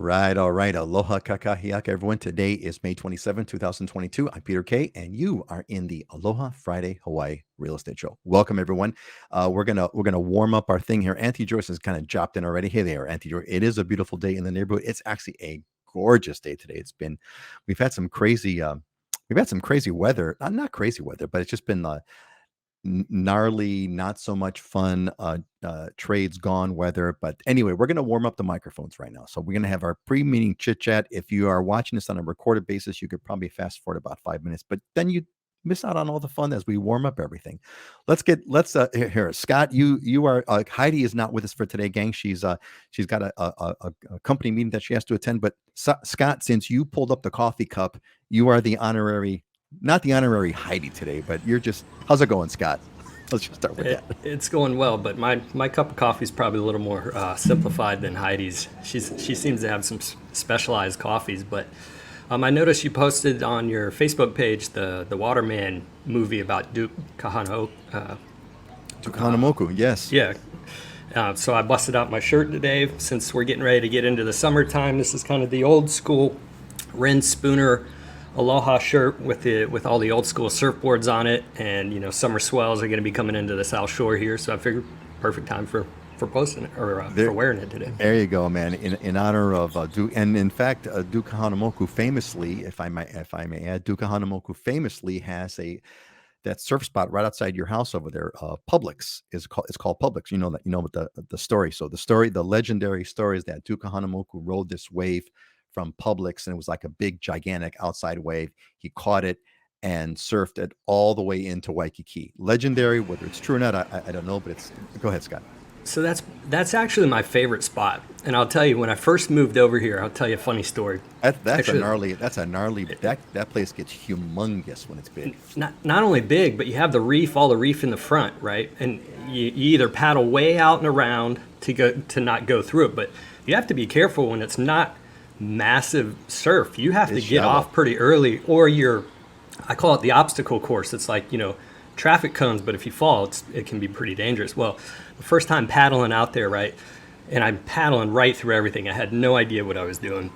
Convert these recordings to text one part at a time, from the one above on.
right, all right. Aloha kakahiaka, everyone. Today is May 27, 2022. I'm Peter Kay, and you are in the Aloha Friday Hawaii Real Estate Show. Welcome, everyone. We're gonna warm up our thing here. Auntie Joyce has kind of dropped in already. Hey there, Auntie Joyce. It is a beautiful day in the neighborhood. It's actually a gorgeous day today. We've had some crazy, we've had some crazy weather. Not crazy weather, but it's just been gnarly, not so much fun trades gone weather. But anyway, we're going to warm up the microphones right now. So we're going to have our pre-meeting chit chat. If you are watching this on a recorded basis, you could probably fast forward about 5 minutes, but then you miss out on all the fun as we warm up everything. Here, Scott, you are Heidi is not with us for today, gang. She's got a company meeting that she has to attend. But Scott, since you pulled up the coffee cup, you are the honorary, not the honorary Heidi today, but how's it going, Scott? Let's just start with that. It's going well, but my cup of coffee is probably a little more simplified than Heidi's. She seems to have some specialized coffees, but I noticed you posted on your Facebook page the Waterman movie about Duke Kahanamoku. Yes. Yeah. So I busted out my shirt today since we're getting ready to get into the summertime. This is kind of the old school Ren Spooner Aloha shirt with all the old school surfboards on it, and summer swells are going to be coming into the South Shore here, so I figured perfect time for posting it or for wearing it today. There you go, man. In honor of Duke, and in fact, Duke Kahanamoku famously, if I may add, Duke Kahanamoku famously has that surf spot right outside your house over there. Publix it's called Publix. You know what the story. So the legendary story is that Duke Kahanamoku rode this wave from Publix, and it was like a big, gigantic outside wave. He caught it and surfed it all the way into Waikiki. Legendary, whether it's true or not, I don't know, but go ahead, Scott. So that's actually my favorite spot, and I'll tell you, when I first moved over here, I'll tell you a funny story. That's a gnarly. That place gets humongous when it's big. Not only big, but you have all the reef in the front, right? And you either paddle way out and around to not go through it, but you have to be careful when it's not massive surf. You have to get off pretty early, or I call it the obstacle course. It's like traffic cones, but if you fall, it can be pretty dangerous. Well, the first time paddling out there, right, and I'm paddling right through everything. I had no idea what I was doing,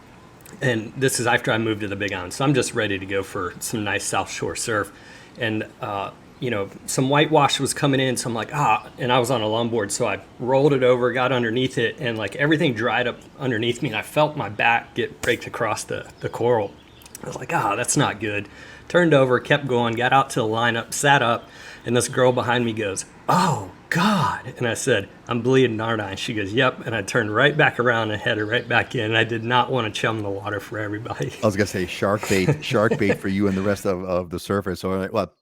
and this is after I moved to the Big Island, so I'm just ready to go for some nice South Shore surf, and some whitewash was coming in, so I'm like, and I was on a longboard, so I rolled it over, got underneath it, and like everything dried up underneath me, and I felt my back get raked across the coral. I was like, that's not good. Turned over, kept going, got out to the lineup, sat up, and this girl behind me goes, "Oh God." And I said, "I'm bleeding, aren't I?" And she goes, "Yep." And I turned right back around and headed right back in. And I did not want to chum the water for everybody. I was gonna say shark bait for you and the rest of the surfers. So, well,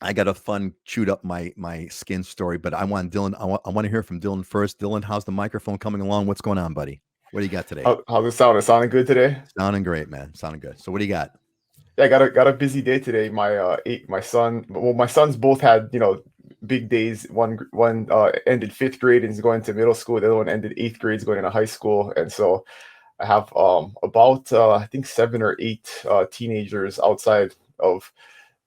I got a fun chewed up my skin story, but I want Dylan. I want to hear from Dylan first. Dylan, how's the microphone coming along? What's going on, buddy? What do you got today? How's it sound? It sounding good today? Sounding great, man. Sounding good. So what do you got? Yeah, I got a busy day today. My sons both had big days. One ended 5th grade and is going to middle school. The other one ended 8th grade, is going into high school. And so I have about I think 7 or 8 teenagers outside of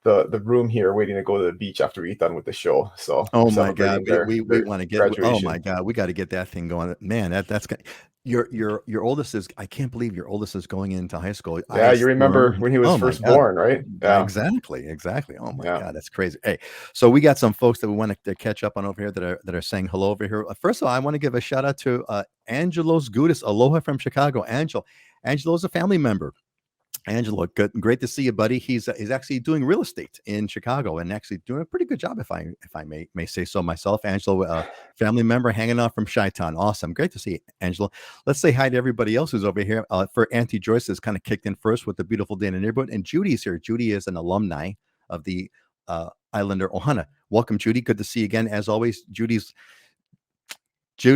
the room here waiting to go to the beach after we're done with the show. So my God, we want to get graduation. Oh my God, we got to get that thing going, man. That's good. Your oldest is, I can't believe your oldest is going into high school. Yeah, you remember when he was first born, right? Yeah, exactly. Oh my God, that's crazy. Hey, so we got some folks that we want to catch up on over here that are saying hello over here. First of all, I want to give a shout out to Angelos Gudis, aloha from Chicago. Angelo's a family member. Angelo, good, great to see you, buddy. He's actually doing real estate in Chicago and actually doing a pretty good job, if I may say so myself. Angelo, family member, hanging out from Chi-Town. Awesome, great to see you, Angelo. Let's say hi to everybody else who's over here. For Auntie Joyce has kind of kicked in first with the beautiful day in the neighborhood, and Judy's here. Judy is an alumni of the Islander Ohana. Welcome, Judy. Good to see you again, as always. Judy,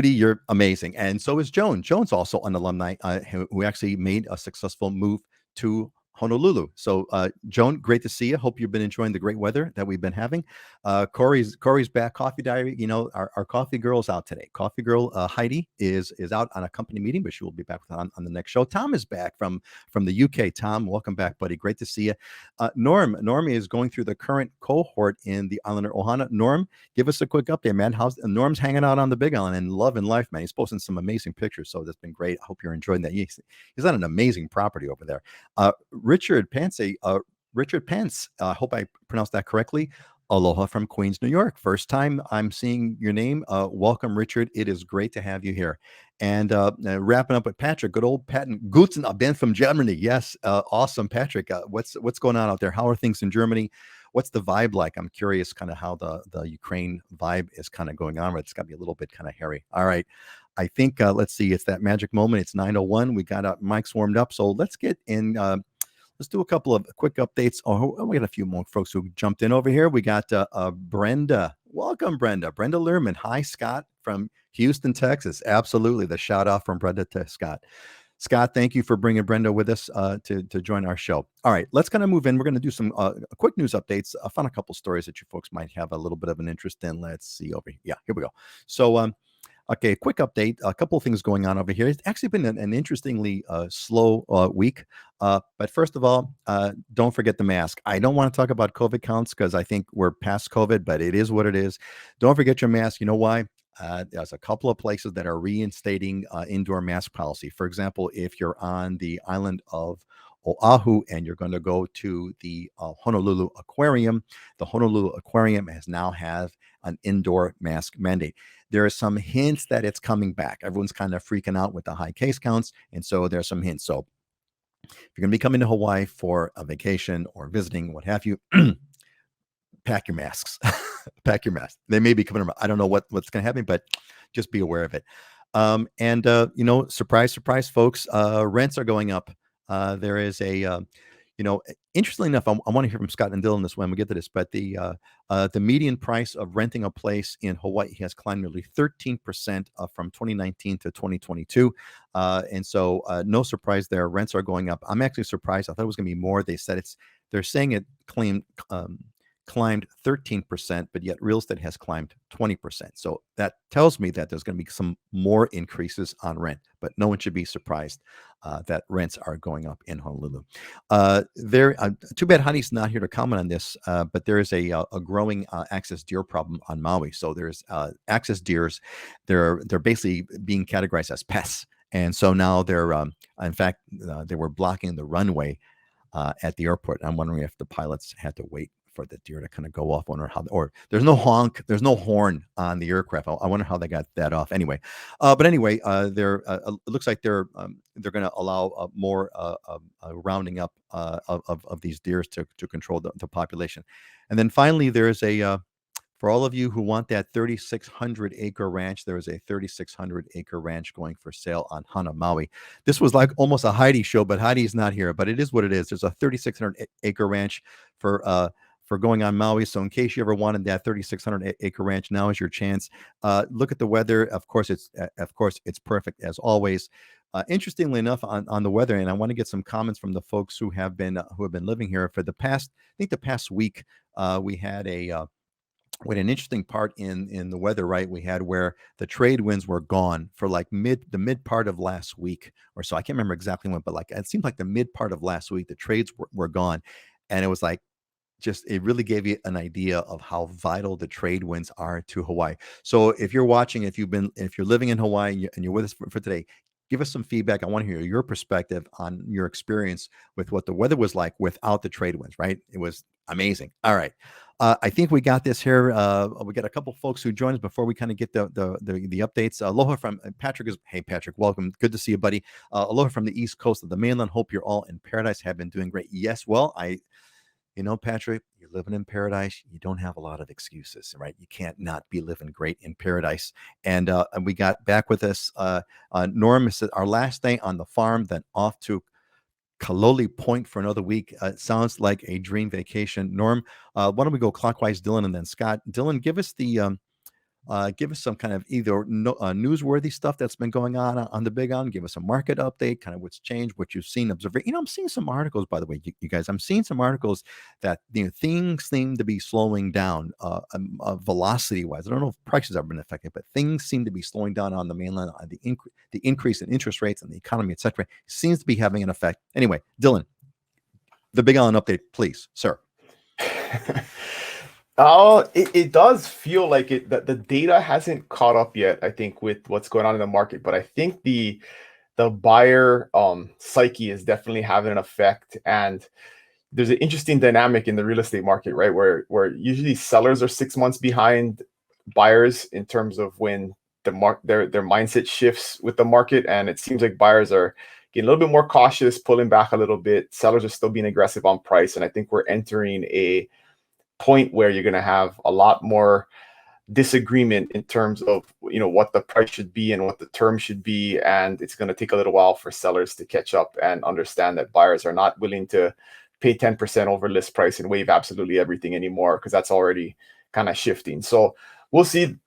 you're amazing, and so is Joan. Joan's also an alumni who actually made a successful move to Honolulu. So, Joan, great to see you. Hope you've been enjoying the great weather that we've been having. Corey's back. Coffee Diary. You know, our coffee girl's out today. Coffee girl Heidi is out on a company meeting, but she will be back on the next show. Tom is back from the UK. Tom, welcome back, buddy. Great to see you. Norm is going through the current cohort in the Islander Ohana. Norm, give us a quick update, man. How's Norm's hanging out on the Big Island and loving life, man. He's posting some amazing pictures, so that's been great. I hope you're enjoying that. He's on an amazing property over there. Richard Pence, I hope I pronounced that correctly. Aloha from Queens, New York. First time I'm seeing your name. Welcome, Richard. It is great to have you here. And wrapping up with Patrick, good old Patton Guten Ben from Germany. Yes, awesome, Patrick. What's going on out there? How are things in Germany? What's the vibe like? I'm curious kind of how the Ukraine vibe is kind of going on, but it's got to be a little bit kind of hairy. All right. I think, let's see, it's that magic moment. It's 9:01. We got mics warmed up. So let's get in. Let's do a couple of quick updates. Oh, we got a few more folks who jumped in over here. We got Brenda. Welcome, Brenda. Brenda Lehrman. Hi, Scott from Houston, Texas. Absolutely. The shout out from Brenda to Scott. Scott, thank you for bringing Brenda with us to join our show. All right, let's kind of move in. We're going to do some quick news updates. I found a couple stories that you folks might have a little bit of an interest in. Let's see over here. Yeah, here we go. So, okay, quick update. A couple of things going on over here. It's actually been an interestingly slow week. But first of all, don't forget the mask. I don't want to talk about COVID counts because I think we're past COVID, but it is what it is. Don't forget your mask. You know why? There's a couple of places that are reinstating indoor mask policy. For example, if you're on the island of Oahu and you're going to go to the Honolulu Aquarium, the Honolulu Aquarium now has an indoor mask mandate. There are some hints that it's coming back. Everyone's kind of freaking out with the high case counts, and so there's some hints. So if you're going to be coming to Hawaii for a vacation or visiting, what have you, pack your masks. Pack your mask. They may be coming around. I don't know what's going to happen, but just be aware of it. And surprise, surprise, folks, rents are going up. There is a, interestingly enough, I want to hear from Scott and Dylan this when we get to this, but the median price of renting a place in Hawaii has climbed nearly 13% from 2019 to 2022. And so no surprise there. Rents are going up. I'm actually surprised. I thought it was going to be more. They're saying it climbed 13%, but yet real estate has climbed 20%. So that tells me that there's going to be some more increases on rent, but no one should be surprised that rents are going up in Honolulu. Too bad Honey's not here to comment on this, but there is a growing access deer problem on Maui. So there's access deers. They're basically being categorized as pests. And so now in fact, they were blocking the runway at the airport. I'm wondering if the pilots had to wait for the deer to kind of go off. Or there's no honk, there's no horn on the aircraft. I wonder how they got that off. Anyway, it looks like they're going to allow more rounding up of these deers to control the population. And then finally, there's for all of you who want that 3,600 acre ranch, there is a 3,600 acre ranch going for sale on Hana Maui. This was like almost a Heidi show, but Heidi's not here. But it is what it is. There's a 3,600 acre ranch for going on Maui. So in case you ever wanted that 3,600 acre ranch, now is your chance. Look at the weather. Of course, it's perfect as always. Interestingly enough, on the weather, and I want to get some comments from the folks who have been living here for the past week. We had an interesting part in the weather, right? We had where the trade winds were gone for like the mid part of last week or so. I can't remember exactly when, but like it seemed like the mid part of last week, the trades were gone, and it was like, it really gave you an idea of how vital the trade winds are to Hawaii. So if you're watching, if you're living in Hawaii and you're with us for today, give us some feedback. I want to hear your perspective on your experience with what the weather was like without the trade winds, right? It was amazing. All right. I think we got this here. We got a couple folks who joined us before we kind of get the updates. Aloha from Patrick hey, Patrick, welcome. Good to see you, buddy. Aloha from the East Coast of the mainland. Hope you're all in paradise. Have been doing great. Yes. Well, Patrick, you're living in paradise. You don't have a lot of excuses, right? You can't not be living great in paradise. And we got back with us. Norm said our last day on the farm, then off to Kaloli Point for another week. It sounds like a dream vacation. Norm, why don't we go clockwise, Dylan, and then Scott. Dylan, give us the Give us some kind of either newsworthy stuff that's been going on the Big Island. Give us a market update, kind of what's changed, what you've seen, observe. I'm seeing some articles, by the way, you guys. I'm seeing some articles that things seem to be slowing down, velocity-wise. I don't know if prices have been affected, but things seem to be slowing down on the mainland. The increase in interest rates and the economy, etc., seems to be having an effect. Anyway, Dylan, the Big Island update, please, sir. It does feel like that the data hasn't caught up yet, I think, with what's going on in the market. But I think the buyer psyche is definitely having an effect. And there's an interesting dynamic in the real estate market, right? Where usually sellers are 6 months behind buyers in terms of when their mindset shifts with the market. And it seems like buyers are getting a little bit more cautious, pulling back a little bit. Sellers are still being aggressive on price. And I think we're entering a point where you're going to have a lot more disagreement in terms of what the price should be and what the term should be, and it's going to take a little while for sellers to catch up and understand that buyers are not willing to pay 10% over list price and waive absolutely everything anymore, because that's already kind of shifting. So we'll see.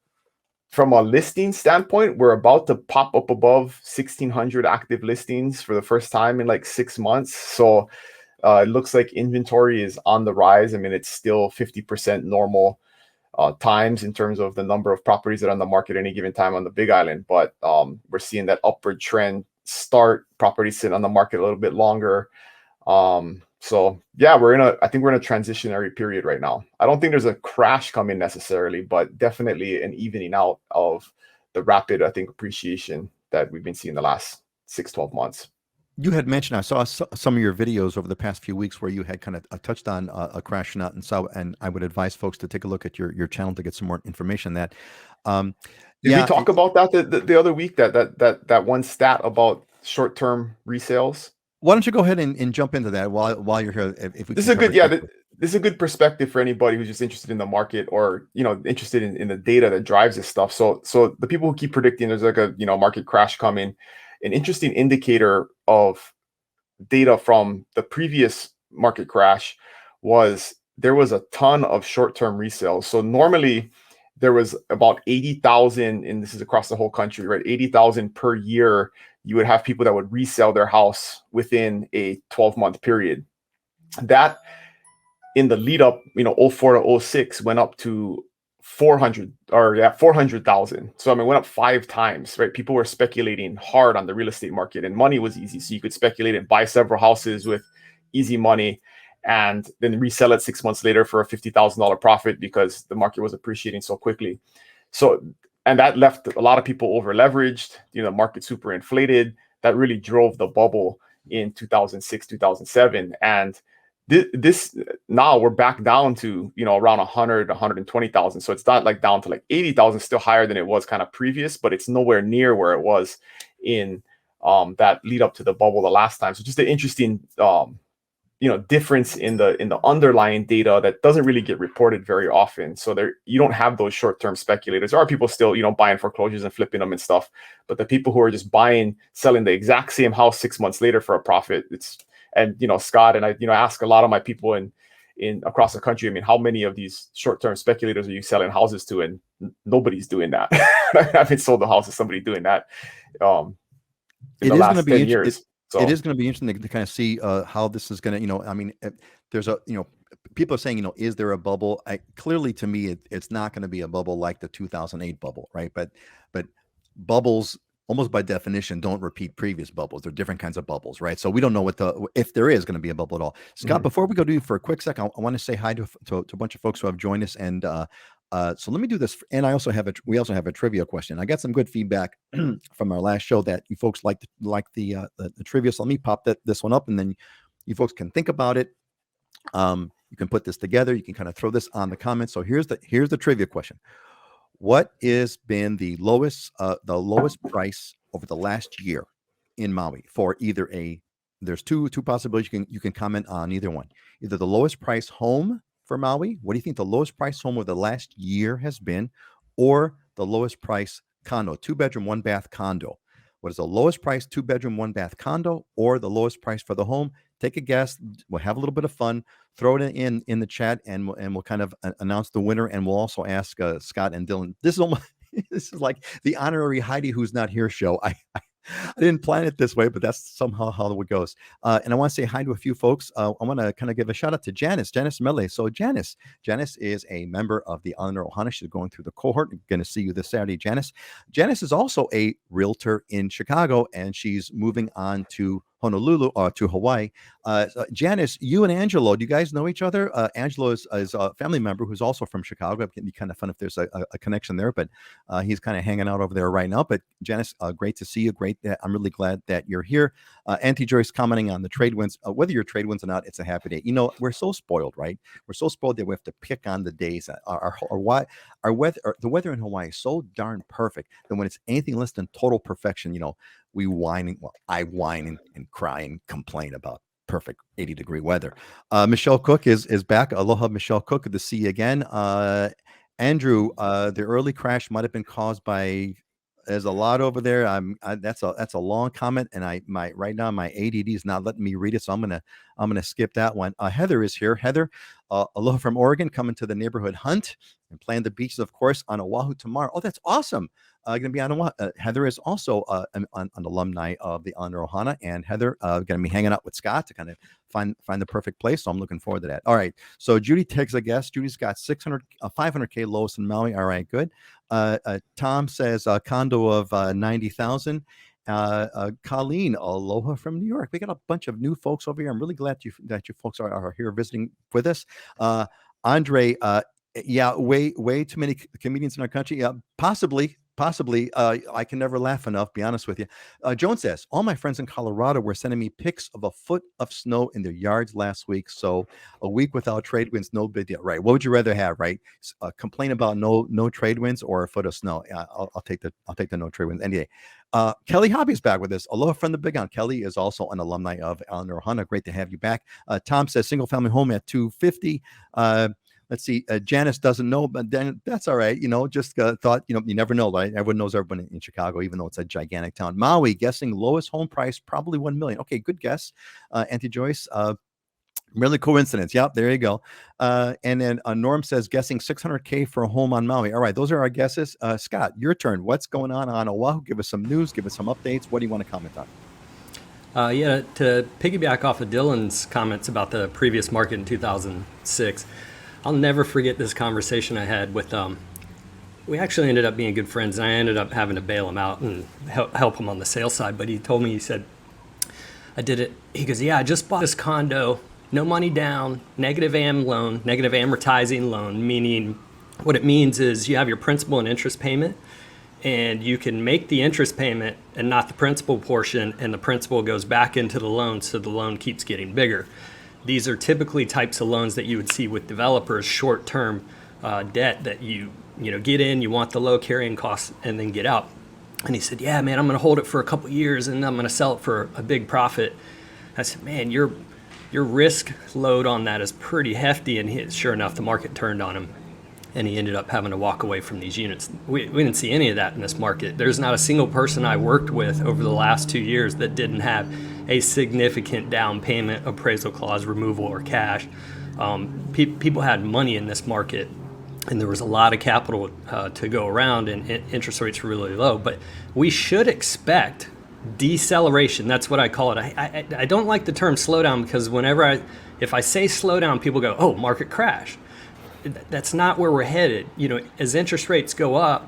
From a listing standpoint, we're about to pop up above 1,600 active listings for the first time in like 6 months. So it looks like inventory is on the rise. I mean, it's still 50% normal times in terms of the number of properties that are on the market at any given time on the Big Island. But we're seeing that upward trend start. Properties sitting on the market a little bit longer. So yeah, I think we're in a transitionary period right now. I don't think there's a crash coming necessarily, but definitely an evening out of the rapid, I think, appreciation that we've been seeing the last 6-12 months. You had mentioned, I saw some of your videos over the past few weeks where you had kind of touched on a crash out, and I would advise folks to take a look at your channel to get some more information on that. Did we talk about that the other week? That one stat about short-term resales. Why don't you go ahead and jump into that while you're here? If we this is a good, this is a good perspective for anybody who's just interested in the market or interested in the data that drives this stuff. So the people who keep predicting there's like a market crash coming. An interesting indicator of data from the previous market crash was there was a ton of short-term resales. So normally there was about 80,000, and this is across the whole country, right? 80,000 per year. You would have people that would resell their house within a 12-month period. That in the lead up, 04 to 06 went up to 400,000. So I mean, went up 5 times, right? People were speculating hard on the real estate market, and money was easy. So you could speculate and buy several houses with easy money, and then resell it 6 months later for a $50,000 profit because the market was appreciating so quickly. So, and that left a lot of people over leveraged. The market super inflated. That really drove the bubble in 2006, 2007, and this now we're back down to around 100, 120,000. So it's not like down to like 80,000, still higher than it was kind of previous, but it's nowhere near where it was in that lead up to the bubble the last time. So just an interesting difference in the underlying data that doesn't really get reported very often. So you don't have those short-term speculators. There are people still buying foreclosures and flipping them and stuff, but the people who are just selling the exact same house 6 months later for a profit, and Scott and I ask a lot of my people in across the country, I mean, how many of these short-term speculators are you selling houses to? And nobody's doing that. I haven't sold a house to somebody doing that in the last 10 years. It is going to be interesting to kind of see how this is going to, I mean, there's people are saying, is there a bubble? Clearly to me, it's not going to be a bubble like the 2008 bubble, right? But bubbles, almost by definition, don't repeat previous bubbles. They're different kinds of bubbles, right? So we don't know if there is going to be a bubble at all. Scott, before we go for a quick second, I want to say hi to a bunch of folks who have joined us. And so let me do this. And we also have a trivia question. I got some good feedback from our last show that you folks like the trivia. So let me pop this one up, and then you folks can think about it. You can put this together. You can kind of throw this on the comments. So here's the trivia question. What has been the lowest price over the last year in Maui for either there's two possibilities. You can comment on either one. Either the lowest price home for Maui. What do you think the lowest price home over the last year has been? Or the lowest price condo, 2-bedroom, 1-bath condo. What is the lowest price 2-bedroom, 1-bath condo, or the lowest price for the home? take a guess. We'll have a little bit of fun. Throw it in the chat, and we'll kind of announce the winner, and we'll also ask Scott and Dylan. This is almost this is like the honorary Heidi who's not here show. I didn't plan it this way, but that's somehow how it goes. And I want to say hi to a few folks. I want to kind of give a shout out to Janice Mele. So Janice is a member of the Islander Ohana. She's going through the cohort. I'm going to see you this Saturday, Janice. Janice is also a realtor in Chicago, and she's moving on to Honolulu or to Hawaii. Janice, you and Angelo, do you guys know each other? Angelo is a family member who's also from Chicago. It can be kind of fun if there's a connection there, but he's kind of hanging out over there right now. But Janice, great to see you. I'm really glad that you're here. Auntie Joyce commenting on the trade winds. Whether you're trade winds or not, it's a happy day. You know, we're so spoiled, right? We're so spoiled that we have to pick on the days. The weather in Hawaii is so darn perfect that when it's anything less than total perfection, you know, I whine and cry and complain about perfect 80-degree weather. Michelle Cook is back. Aloha, Michelle Cook. Good to see you again. Andrew, the early crash might have been caused by. There's a lot over there. That's a long comment, and right now my ADD is not letting me read it, so I'm gonna skip that one. Heather is here. Heather, aloha from Oregon, coming to the neighborhood hunt and playing the beaches, of course, on Oahu tomorrow. Oh, that's awesome. Going to be on Oahu. Heather is also an alumni of the Islander Ohana, and Heather going to be hanging out with Scott to kind of find the perfect place. So I'm looking forward to that. All right. So Judy takes a guess. Judy's got 500K lowest in Maui. All right, good. Tom says a condo of 90,000. Colleen, aloha from New York. We got a bunch of new folks over here. I'm really glad that you folks are here visiting with us. Andre, yeah, way too many comedians in our country. Possibly. I can never laugh enough, be honest with you. Joan says, all my friends in Colorado were sending me pics of a foot of snow in their yards last week. So a week without trade winds, no big deal, right? What would you rather have, right? Complain about no trade winds or a foot of snow? I'll take the no trade winds any day. Kelly Hobby's back with us. Aloha from the Big Island. Kelly is also an alumni of Islander Ohana. Great to have you back. Tom says single family home at 250. Let's see. Janice doesn't know, but then that's all right. You know, just thought, you know, you never know, right? Everyone knows everyone in Chicago, even though it's a gigantic town. Maui, guessing lowest home price, probably 1 million. Okay, good guess. Auntie Joyce, really coincidence. Yep, there you go. And then Norm says guessing 600K for a home on Maui. All right, those are our guesses. Scott, your turn. What's going on Oahu? Give us some news. Give us some updates. What do you want to comment on? Yeah, to piggyback off of Dylan's comments about the previous market in 2006, I'll never forget this conversation I had with we actually ended up being good friends, and I ended up having to bail him out and help him on the sales side. But he told me, he said, I did it. He goes, yeah, I just bought this condo, no money down, negative amortizing loan, meaning what it means is you have your principal and interest payment, and you can make the interest payment and not the principal portion, and the principal goes back into the loan, so the loan keeps getting bigger. These are typically types of loans that you would see with developers, short-term debt that you get in, you want the low carrying costs, and then get out. And he said, yeah, man, I'm going to hold it for a couple years, and I'm going to sell it for a big profit. I said, man, your risk load on that is pretty hefty. And sure enough, the market turned on him, and he ended up having to walk away from these units. We didn't see any of that in this market. There's not a single person I worked with over the last 2 years that didn't have a significant down payment, appraisal clause removal, or cash. People had money in this market, and there was a lot of capital to go around, and interest rates were really low. But we should expect deceleration. That's what I call it. I don't like the term slowdown, because if I say slowdown, people go, oh, market crash. That's not where we're headed. You know, as interest rates go up,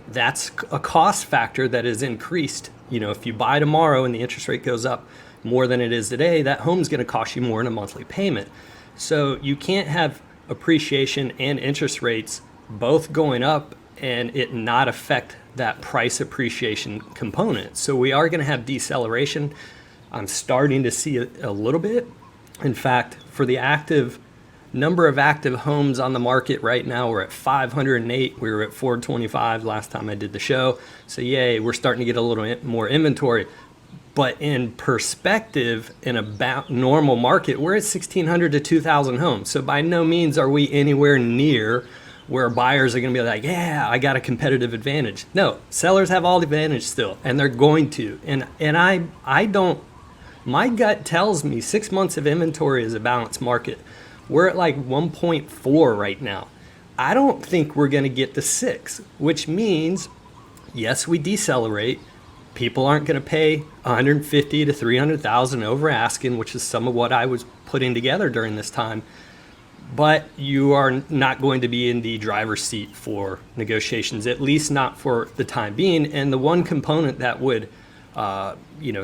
that's a cost factor that is increased. You know, if you buy tomorrow and the interest rate goes up more than it is today, that home's going to cost you more in a monthly payment. So you can't have appreciation and interest rates both going up and it not affect that price appreciation component. So we are going to have deceleration. I'm starting to see a little bit. In fact, for the number of active homes on the market right now, we're at 508. We were at 425 last time I did the show. So yay, we're starting to get a little more inventory. But in perspective, in a normal market, we're at 1,600 to 2,000 homes. So by no means are we anywhere near where buyers are going to be like, yeah, I got a competitive advantage. No, sellers have all the advantage still, and they're going to. And I don't My gut tells me 6 months of inventory is a balanced market. We're at like 1.4 right now. I don't think we're going to get to 6, which means, yes, we decelerate. People aren't going to pay 150 to 300,000 over asking, which is some of what I was putting together during this time. But you are not going to be in the driver's seat for negotiations, at least not for the time being. And the one component that would,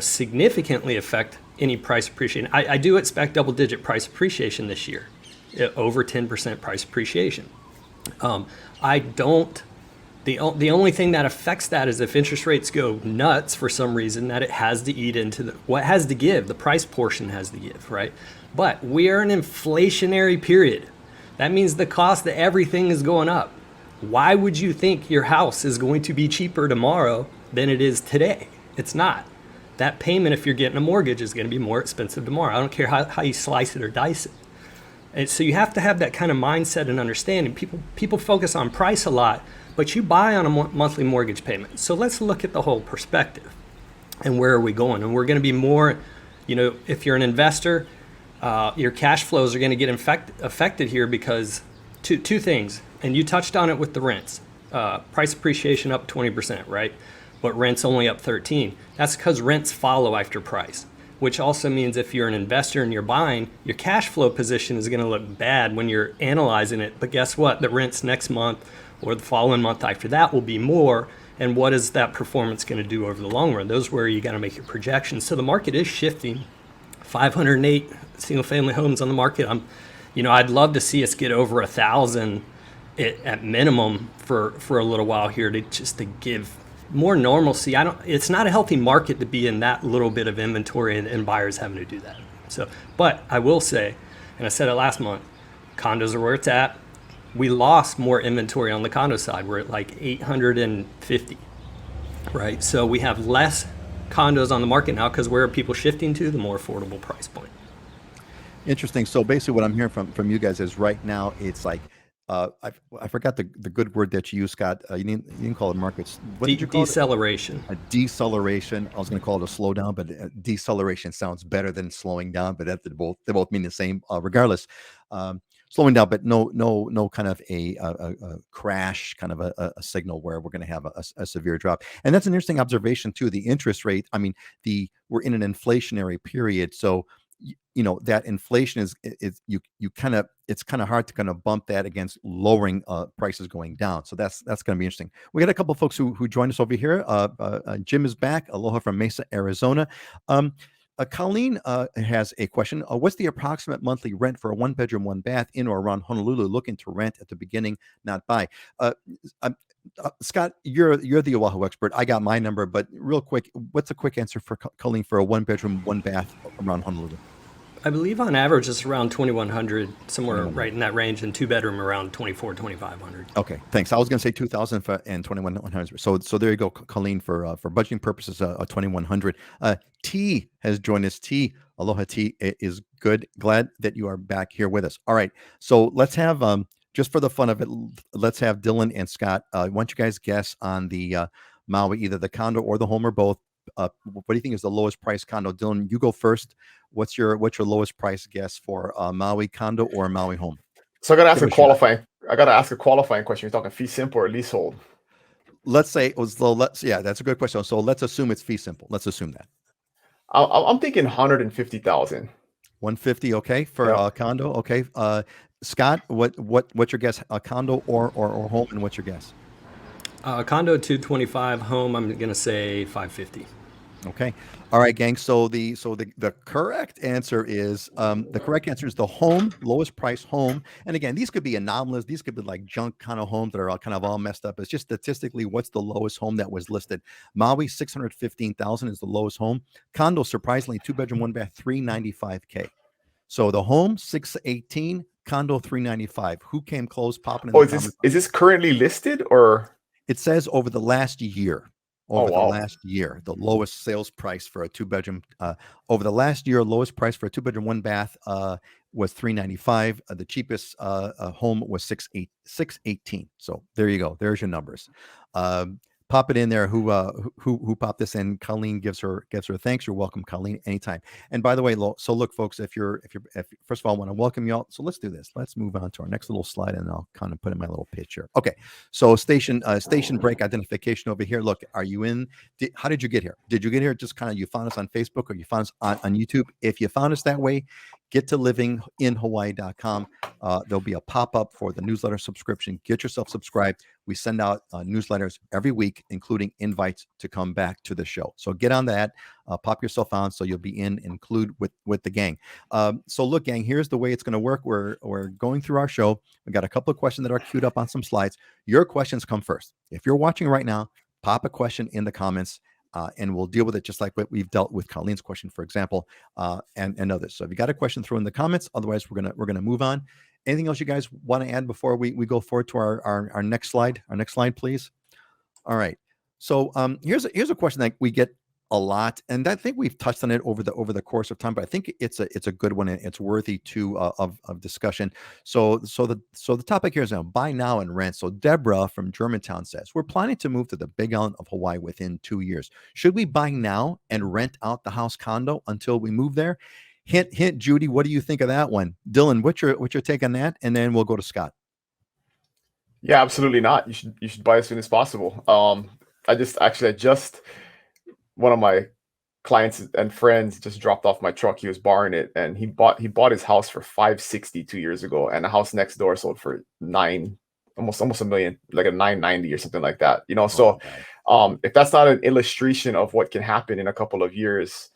significantly affect any price appreciation, I do expect double-digit price appreciation this year, over 10% price appreciation. I don't. The only thing that affects that is if interest rates go nuts for some reason, that it has to eat into what has to give. The price portion has to give, right? But we are in an inflationary period. That means the cost of everything is going up. Why would you think your house is going to be cheaper tomorrow than it is today? It's not. That payment, if you're getting a mortgage, is going to be more expensive tomorrow. I don't care how you slice it or dice it. And so you have to have that kind of mindset and understanding. People focus on price a lot, but you buy on a monthly mortgage payment. So let's look at the whole perspective and where are we going? And we're going to be more, if you're an investor, your cash flows are going to get affected here because two things. And you touched on it with the rents. Price appreciation up 20%, right? But rents only up 13. That's because rents follow after price, which also means if you're an investor and you're buying, your cash flow position is going to look bad when you're analyzing it. But guess what? The rents next month or the following month after that will be more. And what is that performance going to do over the long run? Those are where you got to make your projections. So the market is shifting. 508 single family homes on the market. I'd love to see us get over 1,000 at minimum for a little while here to give more normalcy. It's not a healthy market to be in that little bit of inventory and buyers having to do that. So, but I will say, and I said it last month, condos are where it's at. We lost more inventory on the condo side. We're at like 850, right? So we have less condos on the market now because where are people shifting to? The more affordable price point. Interesting. So basically what I'm hearing from you guys is right now it's like I forgot the good word that you used, Scott. You didn't call it markets. What did you call Deceleration. it? A deceleration. I was going to call it a slowdown, but deceleration sounds better than slowing down. But they both mean the same. Regardless, slowing down, but no kind of a crash, kind of a signal where we're going to have a severe drop. And that's an interesting observation too. The interest rate. I mean, we're in an inflationary period, so that inflation is it's kind of hard to kind of bump that against lowering prices going down. So that's going to be interesting. We got a couple of folks who joined us over here. Jim is back. Aloha from Mesa, Arizona. Colleen has a question. What's the approximate monthly rent for a 1-bedroom, 1-bath in or around Honolulu? Looking to rent at the beginning, not buy. Scott, you're the Oahu expert. I got my number, but real quick, what's a quick answer for Colleen for a 1-bedroom, 1-bath around Honolulu? I believe on average it's around 2,100, somewhere right in that range, and 2-bedroom around 2,500. Okay, thanks. I was going to say 2,000 and 2,100. So there you go, Colleen, for budgeting purposes, 2,100. T has joined us. T, aloha. T, it is good. Glad that you are back here with us. All right, so let's have just for the fun of it, let's have Dylan and Scott. Why don't you guys guess on the Maui, either the condo or the home or both? What do you think is the lowest price condo? Dylan, you go first. What's your lowest price guess for Maui condo or Maui home? So I got to ask a qualifying question. You're talking fee simple or leasehold? Let's say it was yeah, that's a good question. So let's assume it's fee simple. Let's assume that. I'm thinking 150,000. 150, okay, for a condo. Okay. Scott, what's your guess? A condo or home, and what's your guess? Condo 225, home I'm gonna say 550. Okay. All right, gang. So the correct answer is the home, lowest price home. And again, these could be anomalous. These could be like junk kind of homes that are kind of all messed up. It's just statistically what's the lowest home that was listed. Maui, 615,000 is the lowest home. Condo, surprisingly, 2-bedroom, 1-bath, 395K. So the home 618, condo 395. Who came close? Popping in. Oh, is this currently listed or? It says over the last year. The last year, the lowest sales price for a 2-bedroom. Over the last year, lowest price for a 2-bedroom, 1-bath was $395. The cheapest home was $618. So there you go. There's your numbers. pop it in there. Who popped this in? Colleen gives her thanks. You're welcome, Colleen, anytime. And by the way, so look, folks, if first of all, I want to welcome you all. So let's do this. Let's move on to our next little slide, and I'll kind of put in my little picture. Okay, so station break identification over here. Look, are you in? How did you get here? Did you get here just kind of you found us on Facebook or you found us on YouTube? If you found us that way, get to livinginhawaii.com. There'll be a pop-up for the newsletter subscription. Get yourself subscribed. We send out newsletters every week, including invites to come back to the show. So get on that, pop yourself on so you'll be include with the gang. So look, gang, here's the way it's going to work. We're going through our show. We got a couple of questions that are queued up on some slides. Your questions come first. If you're watching right now, pop a question in the comments. And we'll deal with it just like what we've dealt with Colleen's question, for example, and others. So if you got a question, throw in the comments. Otherwise, we're gonna move on. Anything else you guys want to add before we go forward to our next slide? Our next slide, please. All right. So here's a question that we get a lot, and I think we've touched on it over the course of time, but I think it's a good one, and it's worthy of discussion. So the topic here is now buy now and rent. So Deborah from Germantown says, we're planning to move to the Big Island of Hawaii within 2 years. Should we buy now and rent out the house condo until we move there? Hint, Judy, what do you think of that one? Dylan, what's your take on that? And then we'll go to Scott. Yeah, absolutely not. You should buy as soon as possible. I just one of my clients and friends just dropped off my truck. He was borrowing it, and he bought his house for $560 2 years ago, and the house next door sold for almost $1 million, like a $990 or something like that. So if that's not an illustration of what can happen in a couple of years,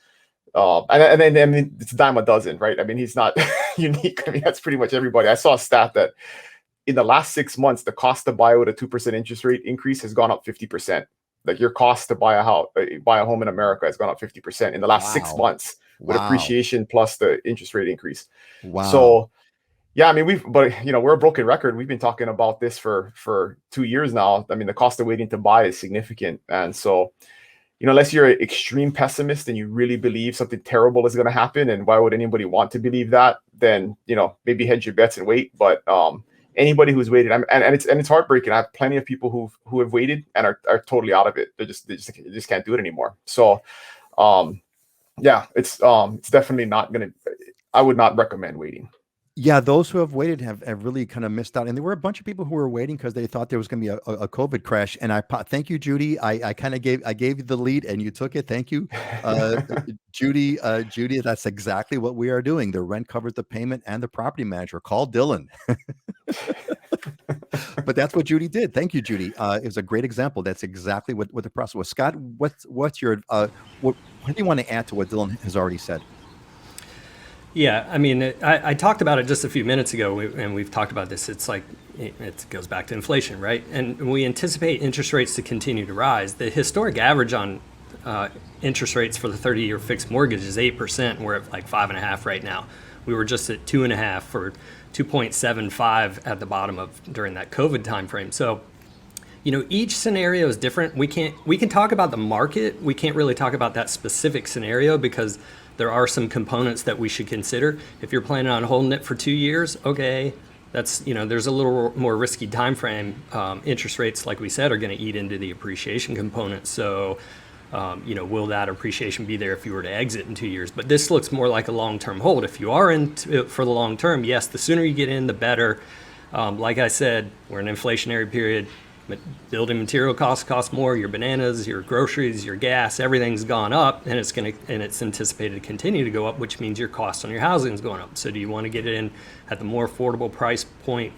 and then I mean, it's a dime a dozen, right? I mean, he's not unique. I mean, that's pretty much everybody. I saw a stat that in the last 6 months, the cost to buy with a 2% interest rate increase has gone up 50%. Like your cost to buy a home in America has gone up 50% in the last 6 months with appreciation plus the interest rate increase. Wow. So yeah, I mean, we're a broken record. We've been talking about this for 2 years now. I mean, the cost of waiting to buy is significant. And so, unless you're an extreme pessimist and you really believe something terrible is going to happen, and why would anybody want to believe that, then, maybe hedge your bets and wait. But, anybody who's waited, and it's heartbreaking. I have plenty of people who have waited and are totally out of it. They just can't do it anymore. So, yeah, it's definitely not gonna. I would not recommend waiting. Yeah, those who have waited have really kind of missed out, and there were a bunch of people who were waiting because they thought there was going to be a COVID crash. And thank you, Judy. I gave you the lead, and you took it. Thank you, Judy. Judy, that's exactly what we are doing. The rent covers the payment, and the property manager. Call Dylan. But that's what Judy did. Thank you, Judy. It was a great example. That's exactly what the process was. Scott, what's your what do you want to add to what Dylan has already said? Yeah, I mean, I talked about it just a few minutes ago, and we've talked about this. It's like, it goes back to inflation, right? And we anticipate interest rates to continue to rise. The historic average on interest rates for the 30-year fixed mortgage is 8%. We're at like 5.5% right now. We were just at 2.5 or 2.75 at the bottom during that COVID timeframe. So, each scenario is different. We can talk about the market. We can't really talk about that specific scenario because there are some components that we should consider. If you're planning on holding it for 2 years, okay, that's, there's a little more risky time frame. Interest rates, like we said, are going to eat into the appreciation component. So, will that appreciation be there if you were to exit in 2 years? But this looks more like a long-term hold. If you are in for the long term, yes, the sooner you get in, the better. Like I said, we're in an inflationary period. Building material cost more. Your bananas, your groceries, your gas, everything's gone up, and it's anticipated to continue to go up, which means your cost on your housing is going up. So do you want to get it in at the more affordable price point,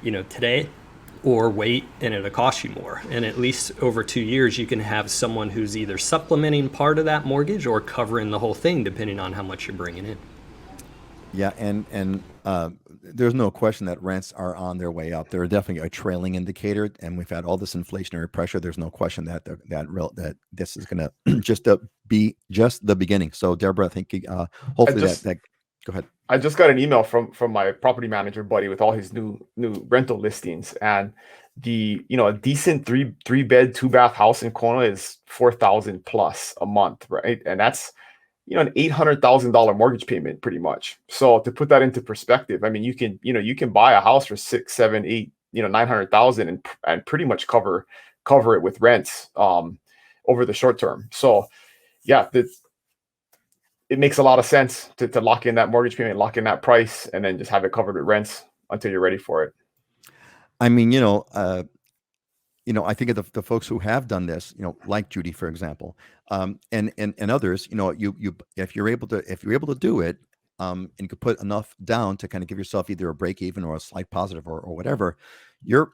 today, or wait and it'll cost you more? And at least over 2 years, you can have someone who's either supplementing part of that mortgage or covering the whole thing, depending on how much you're bringing in. Yeah, and there's no question that rents are on their way up. They're definitely a trailing indicator, and we've had all this inflationary pressure. There's no question that this is going to be just the beginning. So, Deborah, I think hopefully that go ahead. I just got an email from my property manager buddy with all his new rental listings, and a decent three bed 2-bath house in Kona is $4,000 plus a month, right? And that's an $800,000 mortgage payment pretty much. So to put that into perspective, I mean, you can buy a house for 6, 7, 8, $900,000 and pretty much cover cover it with rents over the short term. So yeah, it makes a lot of sense to lock in that mortgage payment, lock in that price, and then just have it covered with rents until you're ready for it. I mean, I think of the folks who have done this, like Judy, for example, and others. If you're able to do it, and you could put enough down to kind of give yourself either a break even or a slight positive or whatever, you're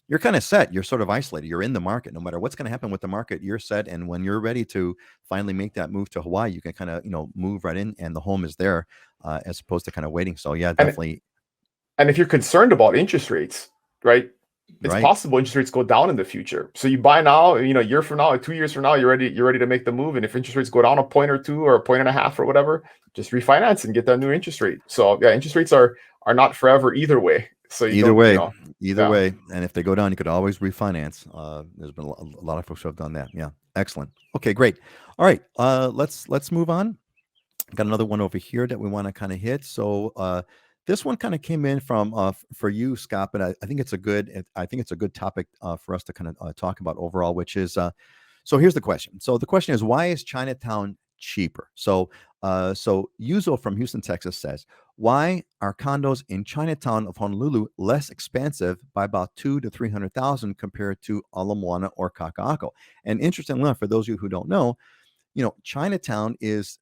you're kind of set. You're sort of isolated. You're in the market. No matter what's going to happen with the market, you're set. And when you're ready to finally make that move to Hawaii, you can kind of move right in, and the home is there, as opposed to kind of waiting. So yeah, definitely. And if you're concerned about interest rates, right? It's Right. possible interest rates go down in the future. So you buy now, a year from now, or 2 years from now, you're ready to make the move. And if interest rates go down a point or two or a point and a half or whatever, just refinance and get that new interest rate. So yeah, interest rates are not forever either way. So Either way, yeah. way. And if they go down, you could always refinance. There's been a lot of folks who have done that. Yeah. Excellent. Okay, great. All right. Let's move on. Got another one over here that we want to kind of hit. So this one kind of came in from for you, Scott, but I think it's a good topic for us to kind of talk about overall, which is so here's the question. So the question is, why is Chinatown cheaper? So Yuzo from Houston, Texas says, why are condos in Chinatown of Honolulu less expensive by about $200,000 to $300,000 compared to Ala Moana or Kakaako? And interestingly enough, for those of you who don't know, Chinatown is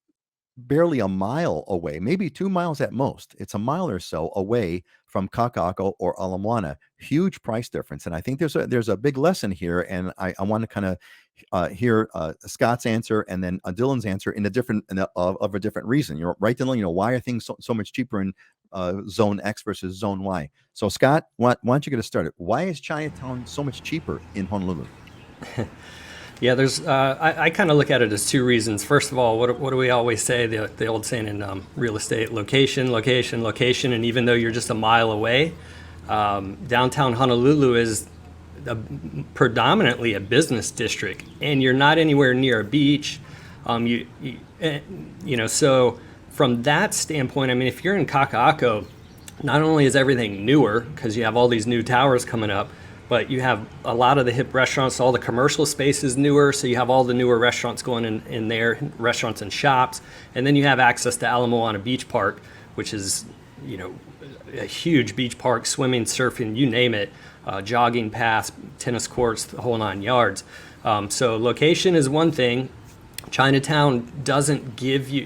barely a mile away, maybe 2 miles at most. It's a mile or so away from Kakaako or Ala Moana. Huge price difference, and I think there's a big lesson here. And I want to kind of hear Scott's answer and then Dylan's answer in a different of a different reason. You're right, Dylan. Why are things so much cheaper in Zone X versus Zone Y? So Scott, why don't you get us started? Why is Chinatown so much cheaper in Honolulu? Yeah, there's. I kind of look at it as two reasons. First of all, what do we always say? The old saying in real estate: location, location, location. And even though you're just a mile away, downtown Honolulu is predominantly a business district, and you're not anywhere near a beach. So from that standpoint, I mean, if you're in Kakaako, not only is everything newer because you have all these new towers coming up, but you have a lot of the hip restaurants, all the commercial space is newer, so you have all the newer restaurants going in there, restaurants and shops. And then you have access to Ala Moana Beach Park, which is, a huge beach park, swimming, surfing, you name it, jogging paths, tennis courts, the whole 9 yards. So location is one thing. Chinatown doesn't give you,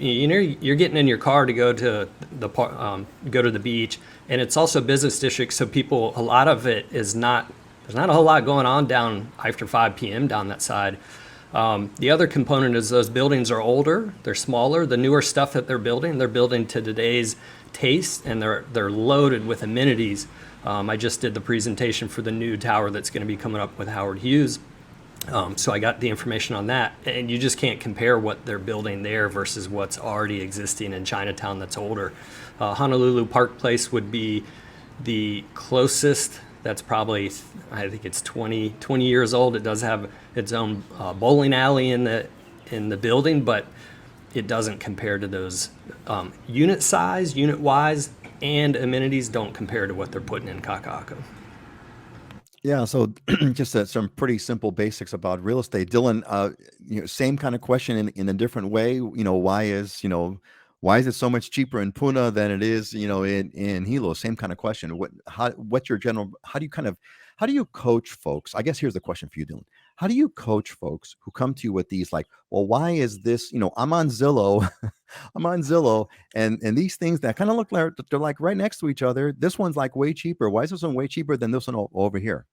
you're getting in your car to go to the beach, and it's also business district, so people, a lot of it is not, there's not a whole lot going on down after 5 p.m. down that side. The other component is those buildings are older, they're smaller. The newer stuff that they're building to today's taste, and they're loaded with amenities. I just did the presentation for the new tower that's going to be coming up with Howard Hughes. So I got the information on that, and you just can't compare what they're building there versus what's already existing in Chinatown that's older. Honolulu Park Place would be the closest. That's probably, I think it's 20 years old. It does have its own bowling alley in the building, but it doesn't compare to those unit size, unit wise, and amenities don't compare to what they're putting in Kakaako. Yeah, so just some pretty simple basics about real estate. Dylan, same kind of question in a different way. Why is it so much cheaper in Puna than it is, in Hilo? Same kind of question. What's your general? How do you coach folks? I guess here's the question for you, Dylan. How do you coach folks who come to you with these like, well, why is this? I'm on Zillow, and these things that kind of look like they're like right next to each other. This one's like way cheaper. Why is this one way cheaper than this one over here?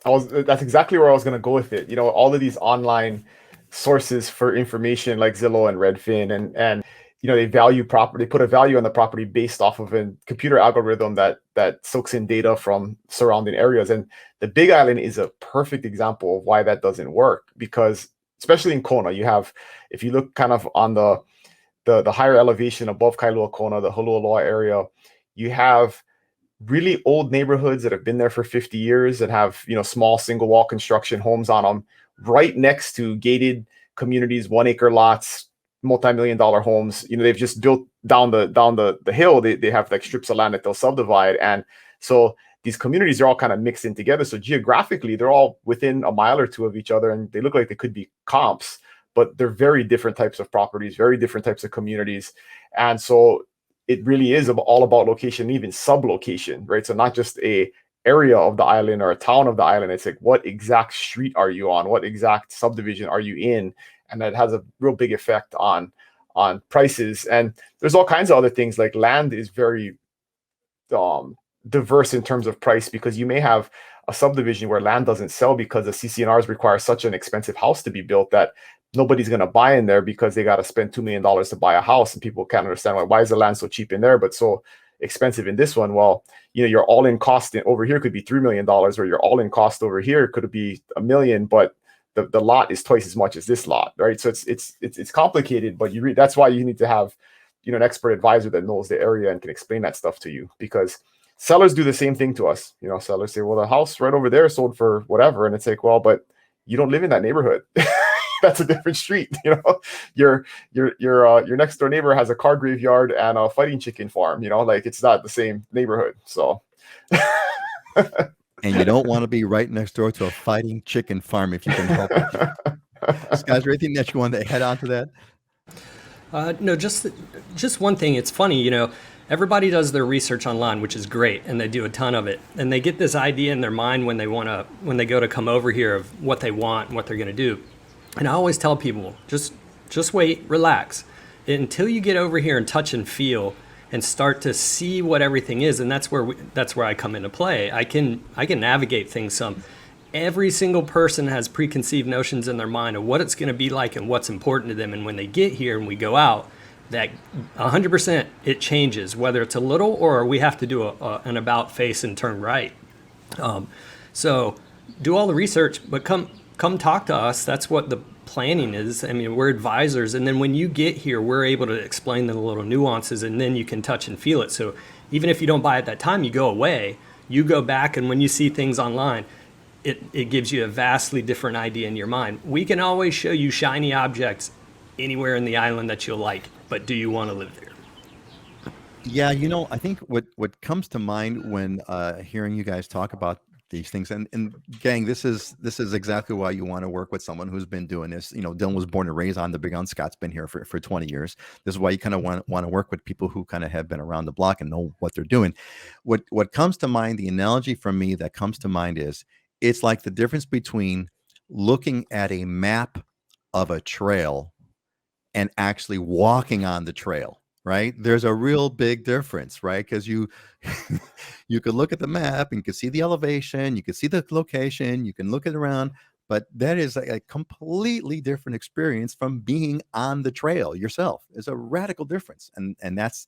That's exactly where I was going to go with it. All of these online sources for information like Zillow and Redfin, and they put a value on the property based off of a computer algorithm that soaks in data from surrounding areas. And the Big Island is a perfect example of why that doesn't work, because especially in Kona, if you look kind of on the higher elevation above Kailua Kona, the Holualoa area, you have really old neighborhoods that have been there for 50 years that have, small single wall construction homes on them, right next to gated communities, 1 acre lots, multi-million-dollar homes. They've just built down the hill. They have like strips of land that they'll subdivide. And so these communities are all kind of mixed in together. So geographically, they're all within a mile or two of each other, and they look like they could be comps, but they're very different types of properties, very different types of communities. And so it really is all about location, even sub-location, right? So not just a area of the island or a town of the island. It's like, what exact street are you on? What exact subdivision are you in? And that has a real big effect on prices. And there's all kinds of other things, like land is very diverse in terms of price, because you may have a subdivision where land doesn't sell because the CC&Rs require such an expensive house to be built that nobody's going to buy in there, because they got to spend $2 million to buy a house, and people can't understand why is the land so cheap in there but so expensive in this one. Well, your all-in cost over here could be $3 million, or your all-in cost over here could be $1 million, but the lot is twice as much as this lot, right? So it's complicated, but that's why you need to have an expert advisor that knows the area and can explain that stuff to you, because sellers do the same thing to us. Sellers say, well, the house right over there sold for whatever, and it's like, well, but you don't live in that neighborhood. That's a different street. Your next door neighbor has a car graveyard and a fighting chicken farm. Like, it's not the same neighborhood. So and you don't want to be right next door to a fighting chicken farm if you can help it. Scott, is there anything that you want to head on to that? No, just one thing. It's funny, everybody does their research online, which is great, and they do a ton of it, and they get this idea in their mind when they go to come over here of what they want and what they're going to do. And I always tell people, just wait, relax until you get over here and touch and feel and start to see what everything is. And that's where I come into play. I can navigate things some. Every single person has preconceived notions in their mind of what it's going to be like and what's important to them. And when they get here and we go out, that 100% it changes, whether it's a little or we have to do an about face and turn right. So do all the research, but come talk to us. That's what the planning is. I mean, we're advisors. And then when you get here, we're able to explain the little nuances, and then you can touch and feel it. So even if you don't buy at that time, you go away, you go back, and when you see things online, it gives you a vastly different idea in your mind. We can always show you shiny objects anywhere in the island that you'll like, but do you want to live there? Yeah, I think what comes to mind when hearing you guys talk about these things, and gang, this is exactly why you want to work with someone who's been doing this. Dylan was born and raised on the Big Island. Scott's been here for 20 years. This is why you kind of want to work with people who kind of have been around the block and know what they're doing. What comes to mind, the analogy from me that comes to mind is, it's like the difference between looking at a map of a trail and actually walking on the trail. Right? There's a real big difference, right? Because you could look at the map and you can see the elevation, you can see the location, you can look it around, but that is a completely different experience from being on the trail yourself. It's a radical difference, and that's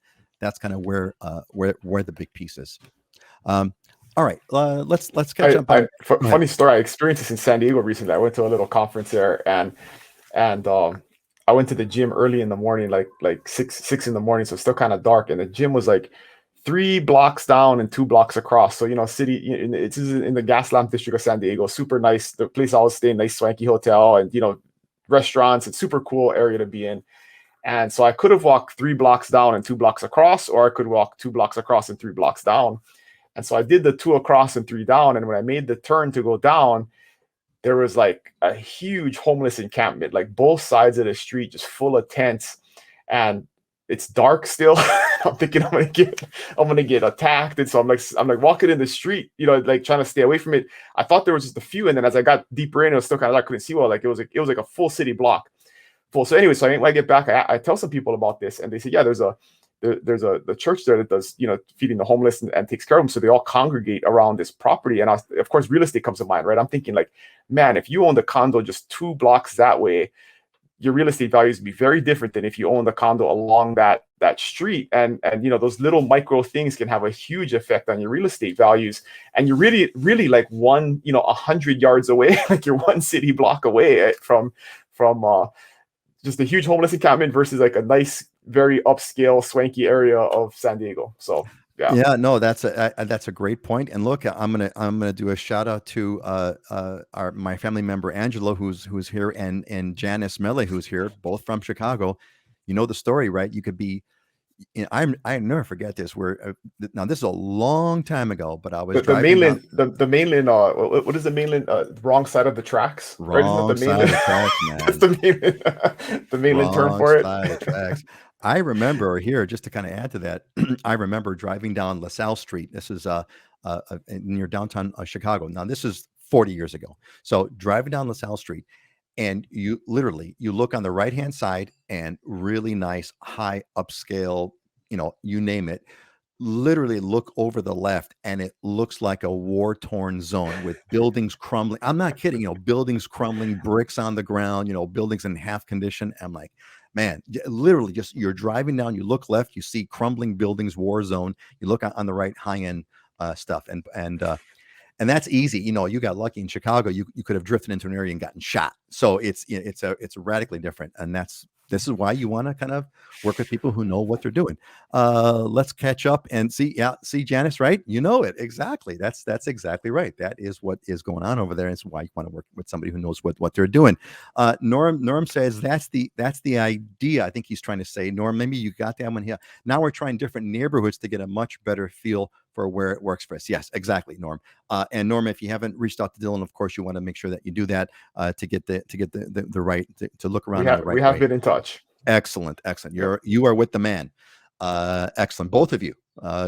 kind of where the big piece is. All right, let's catch up. Funny story. I experienced this in San Diego recently. I went to a little conference there, and I went to the gym early in the morning, like six in the morning, so it's still kind of dark. And the gym was like 3 blocks down and 2 blocks across. So city, it's in the Gaslamp district of San Diego. Super nice. The place I was staying, nice swanky hotel, and restaurants. It's super cool area to be in. And so I could have walked 3 blocks down and 2 blocks across, or I could walk 2 blocks across and 3 blocks down. And so I did the 2 across and 3 down. And when I made the turn to go down, there was like a huge homeless encampment, like both sides of the street, just full of tents, and it's dark still. I'm thinking I'm gonna get attacked, and so I'm like walking in the street, like trying to stay away from it. I thought there was just a few, and then as I got deeper in, it was still kind of dark. I couldn't see well. Like it was like a full city block full. So anyway, when I get back, I tell some people about this, and they say, yeah, there's the church there that does feeding the homeless and takes care of them, so they all congregate around this property. And of course real estate comes to mind, right? I'm thinking like, man, if you owned a condo just 2 blocks that way, your real estate values would be very different than if you own the condo along that street. And those little micro things can have a huge effect on your real estate values. And you're really like 100 yards away, like you're 1 city block away from just a huge homeless encampment versus like a nice, very upscale, swanky area of San Diego. So yeah, no, that's a great point. And look, I'm gonna do a shout out to my family member Angelo, who's here, and Janice Mele, who's here, both from Chicago. You know the story, right? You could be I never forget this. Now this is a long time ago, but I was The driving down mainland, the mainland. What is the mainland? Wrong side of the tracks, right? Isn't that the wrong side of mainland? the tracks, That's man. the mainland. The mainland term Wrong for it. side of the tracks. I remember here, just to kind of add to that, I remember driving down LaSalle Street. This is near downtown Chicago. Now this is 40 years ago. So driving down LaSalle Street, and you literally you look on the right hand side, and really nice high upscale, you name it, literally look over the left, and it looks like a war torn zone with buildings crumbling. I'm not kidding, buildings crumbling, bricks on the ground, buildings in half condition. I'm like, man, literally, just you're driving down, you look left, you see crumbling buildings, war zone. You look on the right, high end stuff, and that's easy. You got lucky in Chicago. You could have drifted into an area and gotten shot. So it's radically different, and this is why you want to kind of work with people who know what they're doing. Let's catch up and see. Yeah, see, Janice, right? You know it exactly. That's exactly right. That is what is going on over there. And it's why you want to work with somebody who knows what they're doing. Norm says that's the idea. I think he's trying to say, Norm, maybe you got that one here. Now we're trying different neighborhoods to get a much better feel for where it works for us. Yes, exactly, Norm. And Norm, if you haven't reached out to Dylan, of course you want to make sure that you do that to get the right to look around in the right We have way. been in touch. Excellent. You are with the man. Excellent, both of you.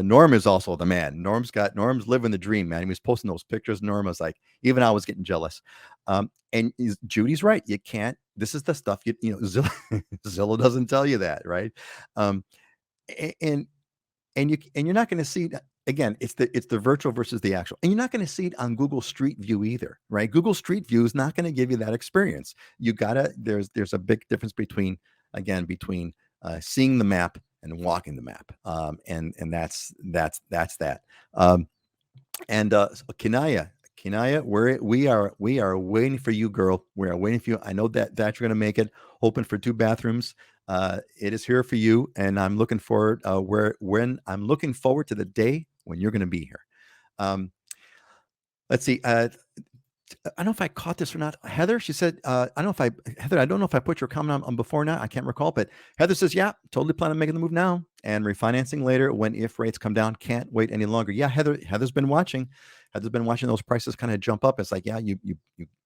Norm is also the man. Norm's living the dream, man. He was posting those pictures. Norm was like, even I was getting jealous. And Judy's right. You can't. This is the stuff Zillow doesn't tell you that, right? And you're not going to see. Again, it's the virtual versus the actual, and you're not going to see it on Google Street View either, right? Google Street View is not going to give you that experience. There's a big difference between seeing the map and walking the map, and that's that. Kinaya, we are waiting for you, girl. We are waiting for you. I know that you're going to make it. Hoping for 2 bathrooms. It is here for you, and I'm looking forward I'm looking forward to the day when you're going to be here. Let's see. I don't know if I caught this or not. Heather, she said, I don't know if I put your comment on before or not. I can't recall, but Heather says, yeah, totally plan on making the move now and refinancing later if rates come down. Can't wait any longer. Yeah, Heather's been watching. Heather's been watching those prices kind of jump up. It's like, yeah, you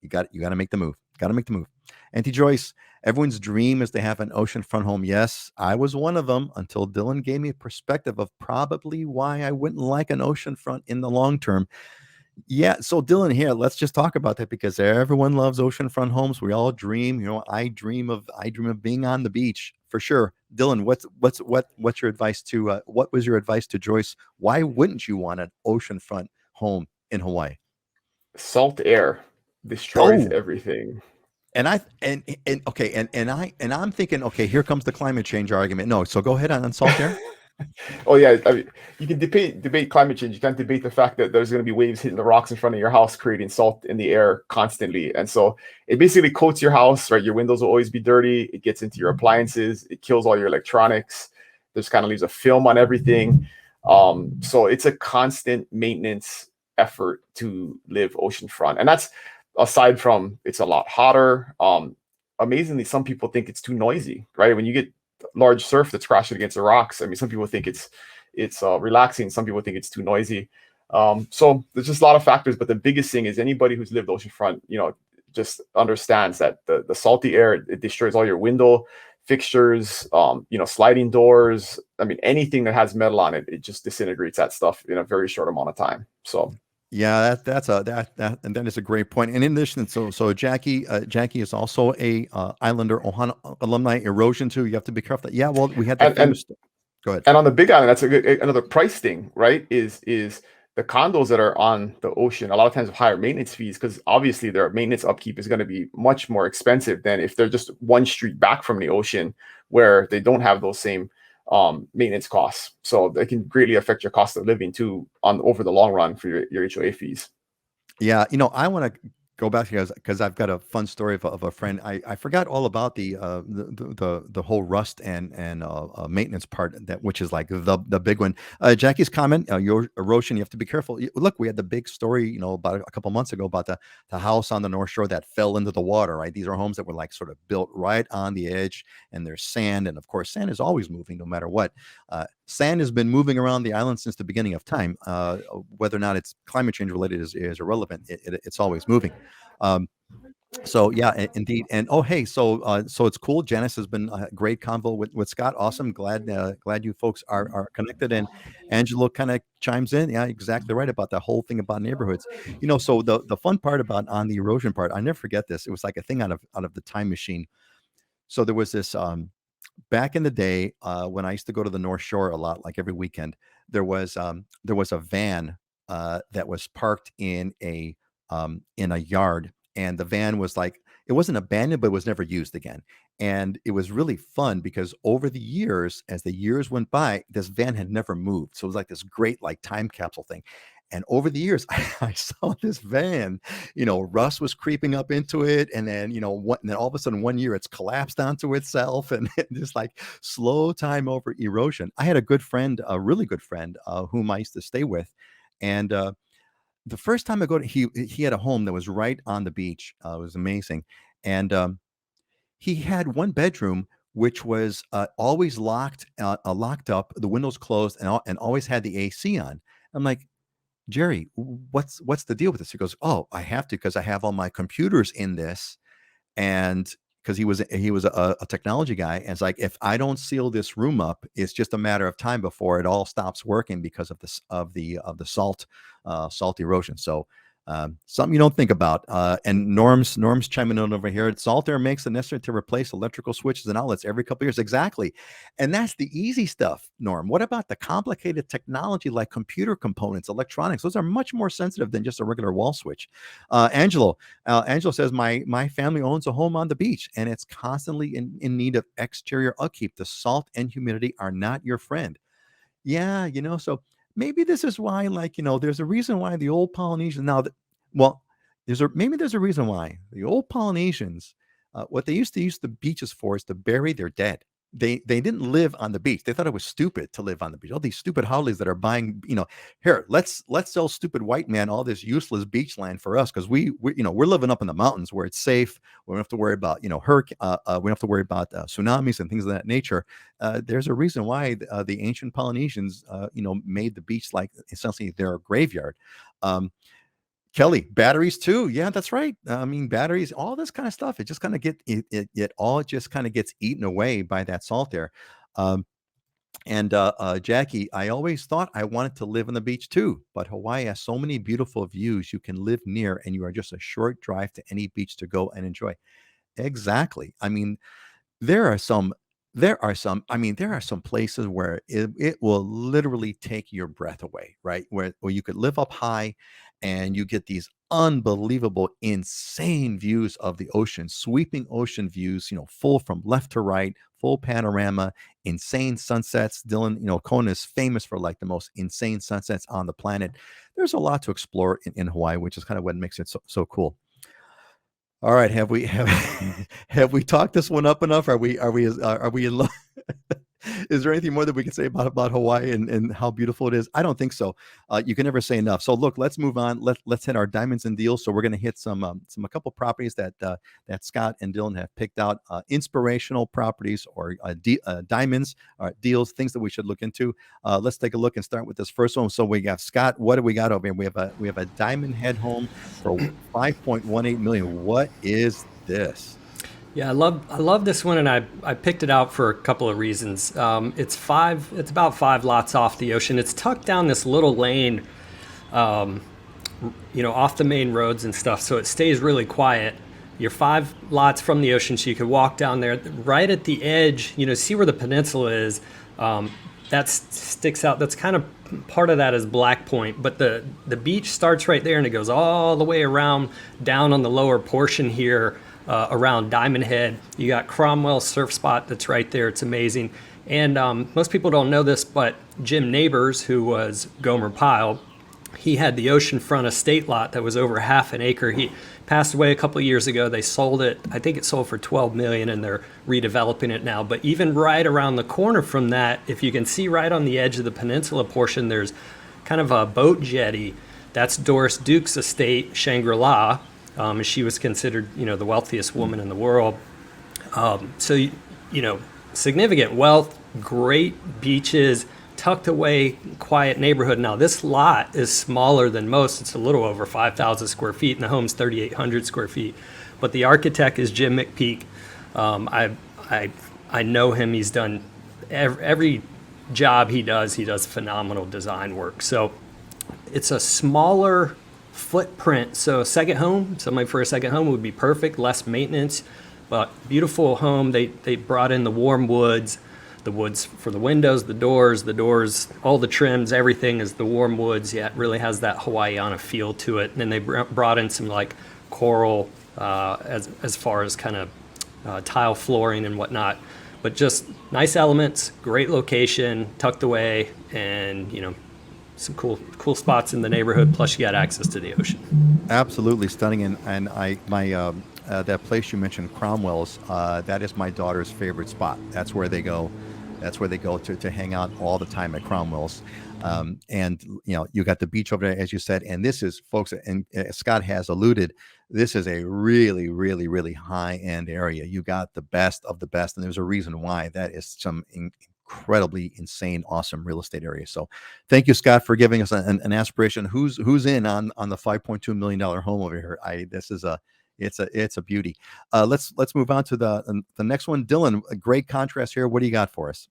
got to make the move. Got to make the move. Auntie Joyce, everyone's dream is to have an oceanfront home. Yes, I was one of them until Dylan gave me a perspective of probably why I wouldn't like an oceanfront in the long term. Yeah, so Dylan, here, let's just talk about that because everyone loves oceanfront homes. We all dream. I dream of being on the beach for sure. Dylan, what's your advice to what was your advice to Joyce? Why wouldn't you want an oceanfront home in Hawaii? Salt air destroys everything. And I'm thinking, okay, here comes the climate change argument. No, so go ahead on salt air. Oh yeah, I mean, you can debate climate change. You can't debate the fact that there's going to be waves hitting the rocks in front of your house, creating salt in the air constantly. And so it basically coats your house, right? Your windows will always be dirty. It gets into your appliances. It kills all your electronics. There's kind of leaves a film on everything. So it's a constant maintenance effort to live oceanfront, and that's aside from it's a lot hotter. Amazingly, some people think it's too noisy, right? When you get large surf that's crashing against the rocks, I mean, some people think it's relaxing. Some people think it's too noisy. So there's just a lot of factors, but the biggest thing is anybody who's lived oceanfront, just understands that the salty air, it destroys all your window fixtures, sliding doors. I mean, anything that has metal on it, it just disintegrates that stuff in a very short amount of time. So yeah, and that is a great point. And in addition, so Jackie is also a Islander Ohana alumni. Erosion too. You have to be careful. Yeah, well, we had that famous. Go ahead. And on the Big Island, that's another price thing, right? Is the condos that are on the ocean a lot of times have higher maintenance fees because obviously their maintenance upkeep is going to be much more expensive than if they're just one street back from the ocean where they don't have those same maintenance costs. So they can greatly affect your cost of living too over the long run for your HOA fees. Yeah, I want to go back because I've got a fun story of a friend. I forgot all about the whole rust and maintenance part, that which is like the big one. Jackie's comment, your erosion, you have to be careful. Look, we had the big story, about a couple months ago about the house on the North Shore that fell into the water. Right, these are homes that were like sort of built right on the edge, and there's sand, and of course, sand is always moving, no matter what. Sand has been moving around the island since the beginning of time. Whether or not it's climate change related is irrelevant. It's always moving. Um, so yeah, indeed. And oh, hey, so it's cool. Janice has been a great convo with Scott. Awesome. Glad you folks are connected. And Angelo kind of chimes in. Yeah, exactly right about the whole thing about neighborhoods. So the fun part about on the erosion part, I never forget this. It was like a thing out of the time machine. So there was this back in the day, when I used to go to the North Shore a lot, like every weekend. There was a van that was parked in a yard, and the van was like, it wasn't abandoned, but it was never used again. And it was really fun because over the years, as the years went by, this van had never moved. So it was like this great like time capsule thing. And over the years, I saw this van, rust was creeping up into it. And then, and then all of a sudden 1 year it's collapsed onto itself, and just like slow time over erosion. I had a good friend, a really good friend, whom I used to stay with. And the first time I go to, he had a home that was right on the beach. It was amazing. And he had one bedroom which was always locked up, the windows closed, and always had the AC on. I'm like, Jerry, what's the deal with this? He goes, oh, I have to, because I have all my computers in this. And because he was a technology guy, and it's like, if I don't seal this room up, it's just a matter of time before it all stops working because of this of the salt erosion. So something you don't think about. And Norm's chiming in over here. Salt air makes it necessary to replace electrical switches and outlets every couple of years. Exactly. And that's the easy stuff, Norm. What about the complicated technology like computer components, electronics? Those are much more sensitive than just a regular wall switch. Angelo says, my family owns a home on the beach, and it's constantly in need of exterior upkeep. The salt and humidity are not your friend. Yeah, so maybe this is why, like, there's a reason why the old Polynesians now that, well, there's a reason why the old Polynesians, what they used to use the beaches for is to bury their dead. They didn't live on the beach. They thought it was stupid to live on the beach. All these stupid holidays that are buying, here, let's sell stupid white man all this useless beach land for us, because we're living up in the mountains where it's safe. We don't have to worry about hurricane. We don't have to worry about tsunamis and things of that nature. There's a reason why the ancient Polynesians, made the beach like essentially their graveyard. Kelly, batteries too. Yeah, that's right. I mean, batteries, all this kind of stuff. It just kind of it all just kind of gets eaten away by that salt air. Um, and Jackie, I always thought I wanted to live on the beach too, but Hawaii has so many beautiful views you can live near, and you are just a short drive to any beach to go and enjoy. Exactly. I mean, there are some there are some places where it will literally take your breath away, right? Where you could live up high and you get these unbelievable, insane views of the ocean, sweeping ocean views, full from left to right, full panorama, insane sunsets. Dylan, Kona is famous for like the most insane sunsets on the planet. There's a lot to explore in Hawaii, which is kind of what makes it so cool. All right, have we talked this one up enough? Are we in love? Is there anything more that we can say about Hawaii and how beautiful it is? I don't think so. You can never say enough. So look, let's move on. Let's hit our diamonds and deals. So we're going to hit a couple properties that Scott and Dylan have picked out, inspirational properties or diamonds or deals, things that we should look into. Let's take a look and start with this first one. So we got Scott. What do we got over here? We have a diamond head home for 5.18 million. What is this? Yeah, I love this one, and I picked it out for a couple of reasons. It's about 5 lots off the ocean. It's tucked down this little lane, off the main roads and stuff, so it stays really quiet. You're 5 lots from the ocean, so you could walk down there. Right at the edge, see where the peninsula is. That sticks out. That's kind of part of that is Black Point, but the beach starts right there, and it goes all the way around down on the lower portion here. Around Diamond Head. You got Cromwell Surf Spot that's right there. It's amazing. And most people don't know this, but Jim Neighbors, who was Gomer Pyle, he had the oceanfront estate lot that was over half an acre. He passed away a couple of years ago. They sold it. I think it sold for $12 million, and they're redeveloping it now. But even right around the corner from that, if you can see right on the edge of the peninsula portion, there's kind of a boat jetty. That's Doris Duke's estate, Shangri-La. She was considered, the wealthiest woman in the world. So, significant wealth, great beaches, tucked away, quiet neighborhood. Now, this lot is smaller than most. It's a little over 5,000 square feet, and the home's 3,800 square feet. But the architect is Jim McPeak. I know him. He's done every job he does phenomenal design work. So it's a smaller footprint. So somebody for a second home would be perfect, less maintenance, but beautiful home. They brought in the warm woods, the woods for the windows, the doors, all the trims, everything is the warm woods. Yeah, it really has that Hawaiiana feel to it. And then they brought in some like coral as far as kind of tile flooring and whatnot. But just nice elements, great location, tucked away, and some cool spots in the neighborhood. Plus, you got access to the ocean. Absolutely stunning. And that place you mentioned, Cromwell's, that is my daughter's favorite spot. That's where they go. That's where they go to hang out all the time at Cromwell's. And you got the beach over there, as you said. And this is, folks, and Scott has alluded, this is a really, really, really high-end area. You got the best of the best, and there's a reason why. That is some incredibly insane, awesome real estate area. So thank you, Scott, for giving us an aspiration. Who's in on the $5.2 million home over here? It's a beauty. Let's move on to the next one. Dylan, a great contrast here. What do you got for us?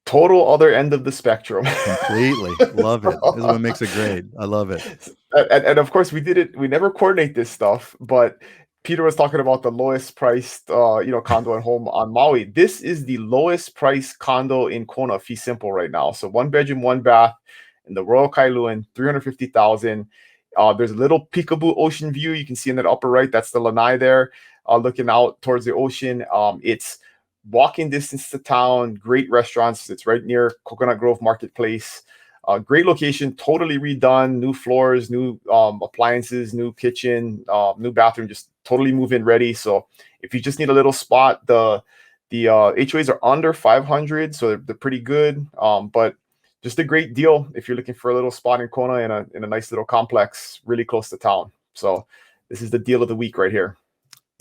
Total other end of the spectrum. Completely. Love it. This is what makes it great. I love it. And of course, we never coordinate this stuff, but Peter was talking about the lowest priced, condo and home on Maui. This is the lowest priced condo in Kona, fee simple right now. So 1 bedroom, 1 bath in the Royal Kailuan, $350,000. There's a little peekaboo ocean view. You can see in that upper right, that's the lanai there, looking out towards the ocean. It's walking distance to town, great restaurants. It's right near Coconut Grove Marketplace. Great location, totally redone, new floors, new appliances, new kitchen, new bathroom, just totally move-in ready. So if you just need a little spot, the HOAs are under 500, so they're pretty good. But just a great deal if you're looking for a little spot in Kona in a nice little complex, really close to town. So this is the deal of the week right here.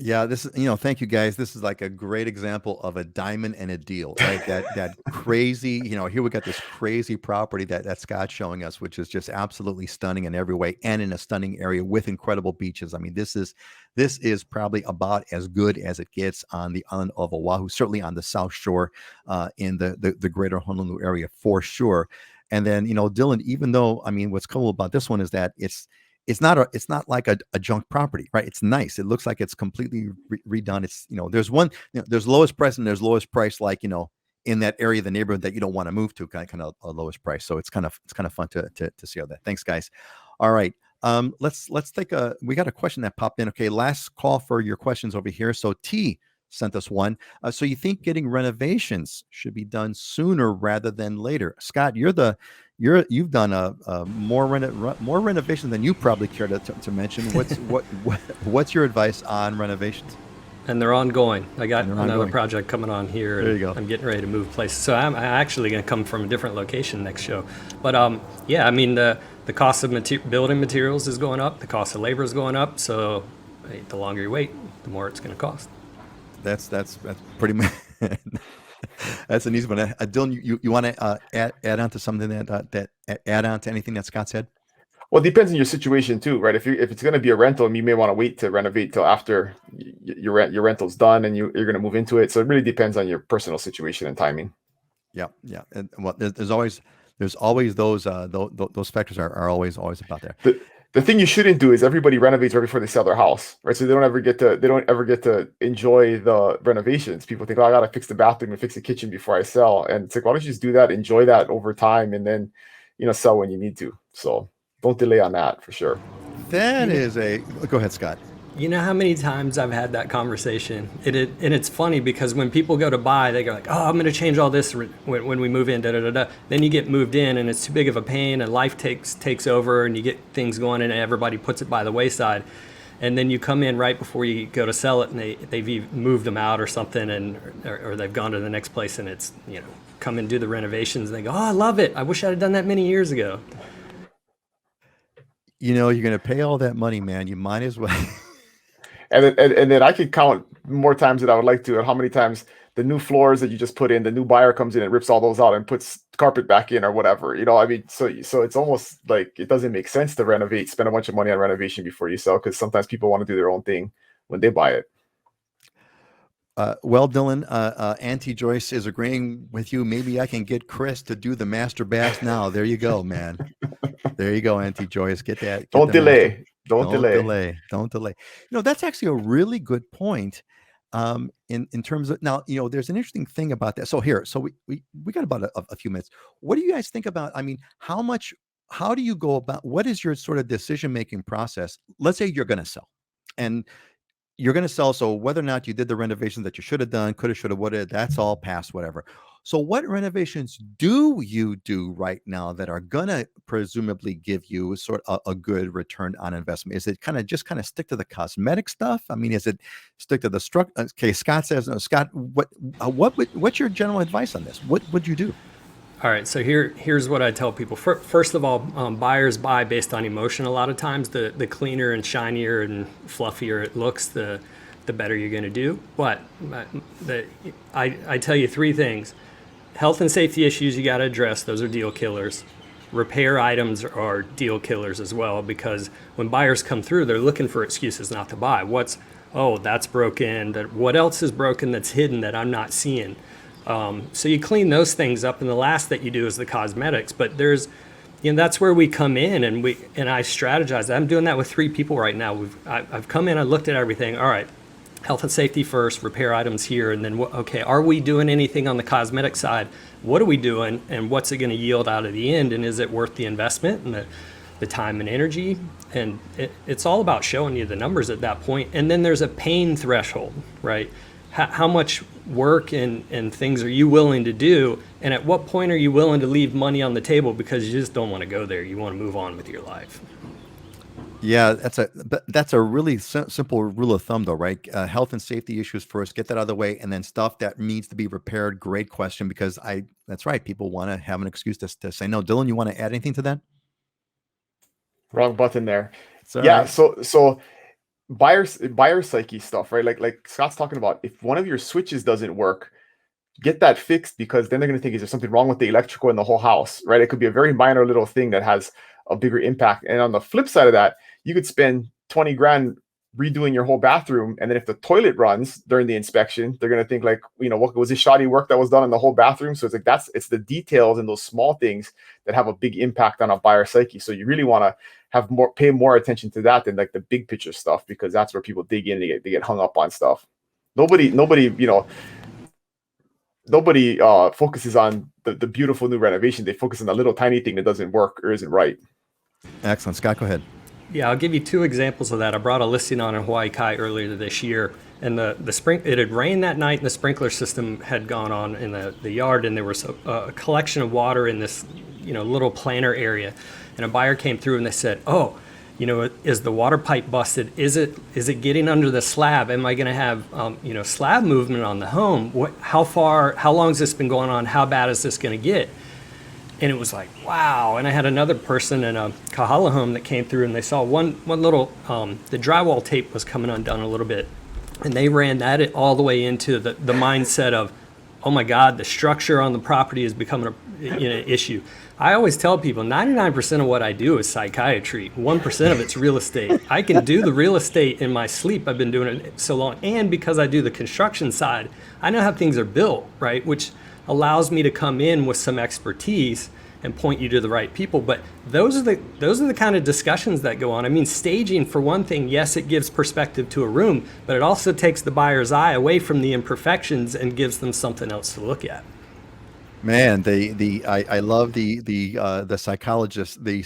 Yeah, this is, thank you guys. This is like a great example of a diamond and a deal, right? That crazy, here we got this crazy property that Scott's showing us, which is just absolutely stunning in every way and in a stunning area with incredible beaches. I mean, this is probably about as good as it gets on the island of Oahu, certainly on the South Shore, in the greater Honolulu area for sure. And then, Dylan, even though, I mean, what's cool about this one is that it's not like a junk property, right? It's nice. It looks like it's completely redone. It's, there's lowest price and there's lowest price, like, in that area of the neighborhood that you don't want to move to, kind of a lowest price. So it's kind of fun to see all that. Thanks, guys. All right. Let's take we got a question that popped in. Okay. Last call for your questions over here. So T sent us one. So you think getting renovations should be done sooner rather than later? Scott, you've done more renovation than you probably care to mention. What's your advice on renovations? And they're ongoing. I got another project coming on here. There you go. I'm getting ready to move places. So I'm actually going to come from a different location next show. But yeah, I mean, the cost of building materials is going up. The cost of labor is going up. So the longer you wait, the more it's going to cost. That's pretty much that's an easy one. Dylan, you want to add on to something that add on to anything that Scott said? Well, it depends on your situation too, right? If it's going to be a rental, you may want to wait to renovate till after your rental's done and you're going to move into it. So it really depends on your personal situation and timing. Yeah. And well, there's always those factors are always about there. The thing you shouldn't do is everybody renovates right before they sell their house, right? So they don't ever get to enjoy the renovations. People think, oh, I got to fix the bathroom and fix the kitchen before I sell. And it's like, why don't you just do that, enjoy that over time, and then, sell when you need to. So don't delay on that for sure. Go ahead, Scott. You know how many times I've had that conversation? And it's funny because when people go to buy, they go like, oh, I'm going to change all this when we move in, da-da-da-da. Then you get moved in and it's too big of a pain and life takes over and you get things going and everybody puts it by the wayside. and then you come in right before you go to sell it, and they've moved them out or something, or they've gone to the next place, and it's, come and do the renovations, and they go, oh, I love it, I wish I'd have done that many years ago. You're going to pay all that money, man. You might as well. And then I could count more times than I would like to, and how many times the new floors that you just put in, the new buyer comes in and rips all those out and puts carpet back in or whatever. I mean, so it's almost like it doesn't make sense to renovate, spend a bunch of money on renovation before you sell, because sometimes people want to do their own thing when they buy it. Well, Dylan, Auntie Joyce is agreeing with you. Maybe I can get Chris to do the master bath now. There you go, man. There you go, Auntie Joyce. Get that. Don't delay. Don't delay. Don't delay. That's actually a really good point. In terms of now, there's an interesting thing about that. So we got about a few minutes. What do you guys think about? I mean, how do you go about? What is your sort of decision making process? Let's say you're going to sell, and you're going to sell. So whether or not you did the renovation that you should have done, could have, should have, would have, that's all past, whatever. So what renovations do you do right now that are going to presumably give you sort of a good return on investment? Is it kind of stick to the cosmetic stuff? I mean, is it stick to the structure? Okay, Scott says, no, Scott, what's your general advice on this? What would you do? All right, so here's what I tell people. First of all, buyers buy based on emotion a lot of times. The cleaner and shinier and fluffier it looks, the better you're going to do. But I tell you three things. Health and safety issues you got to address. Those are deal killers. Repair items are deal killers as well, because when buyers come through, they're looking for excuses not to buy. That's broken. What else is broken that's hidden that I'm not seeing? So you clean those things up, and the last that you do is the cosmetics. But there's, that's where we come in, and I strategize. I'm doing that with 3 people right now. I've come in, I looked at everything. All right, health and safety first, repair items here, and then are we doing anything on the cosmetic side? What are we doing, and what's it going to yield out of the end, and is it worth the investment and the time and energy? And it's all about showing you the numbers at that point. And then there's a pain threshold, right? How much work and things are you willing to do, and at what point are you willing to leave money on the table because you just don't want to go there, you want to move on with your life? Yeah, that's a really simple rule of thumb, though, right? Health and safety issues first, get that out of the way, and then stuff that needs to be repaired. Great question, because that's right. People want to have an excuse to say no. Dylan, you want to add anything to that? Wrong button there. Yeah. Right. So buyer psyche stuff, right? Like Scott's talking about, if one of your switches doesn't work, get that fixed, because then they're going to think, is there something wrong with the electrical in the whole house, right? It could be a very minor little thing that has a bigger impact. And on the flip side of that, you could spend 20 grand redoing your whole bathroom, and then if the toilet runs during the inspection, they're going to think like, what was this shoddy work that was done in the whole bathroom? So it's like it's the details and those small things that have a big impact on a buyer psyche. So you really want to pay more attention to that than like the big picture stuff, because that's where people dig in, they get hung up on stuff. Nobody focuses on the beautiful new renovation. They focus on the little tiny thing that doesn't work or isn't right. Excellent. Scott, go ahead. Yeah, I'll give you 2 examples of that. I brought a listing on in Hawaii Kai earlier this year, and it had rained that night, and the sprinkler system had gone on in the yard, and there was a collection of water in this little planter area, and a buyer came through and they said, oh, is the water pipe busted? Is it getting under the slab? Am I going to have slab movement on the home? How long has this been going on? How bad is this going to get? And it was like, wow. And I had another person in a Kahala home that came through, and they saw one little, the drywall tape was coming undone a little bit. And they ran that all the way into the mindset of, oh my God, the structure on the property is becoming an issue. I always tell people 99% of what I do is psychiatry. 1% of it's real estate. I can do the real estate in my sleep. I've been doing it so long. And because I do the construction side, I know how things are built, right? Which allows me to come in with some expertise and point you to the right people. But those are the kind of discussions that go on. I mean, staging, for one thing, yes, it gives perspective to a room, but it also takes the buyer's eye away from the imperfections and gives them something else to look at. Man, I love the psychologist or the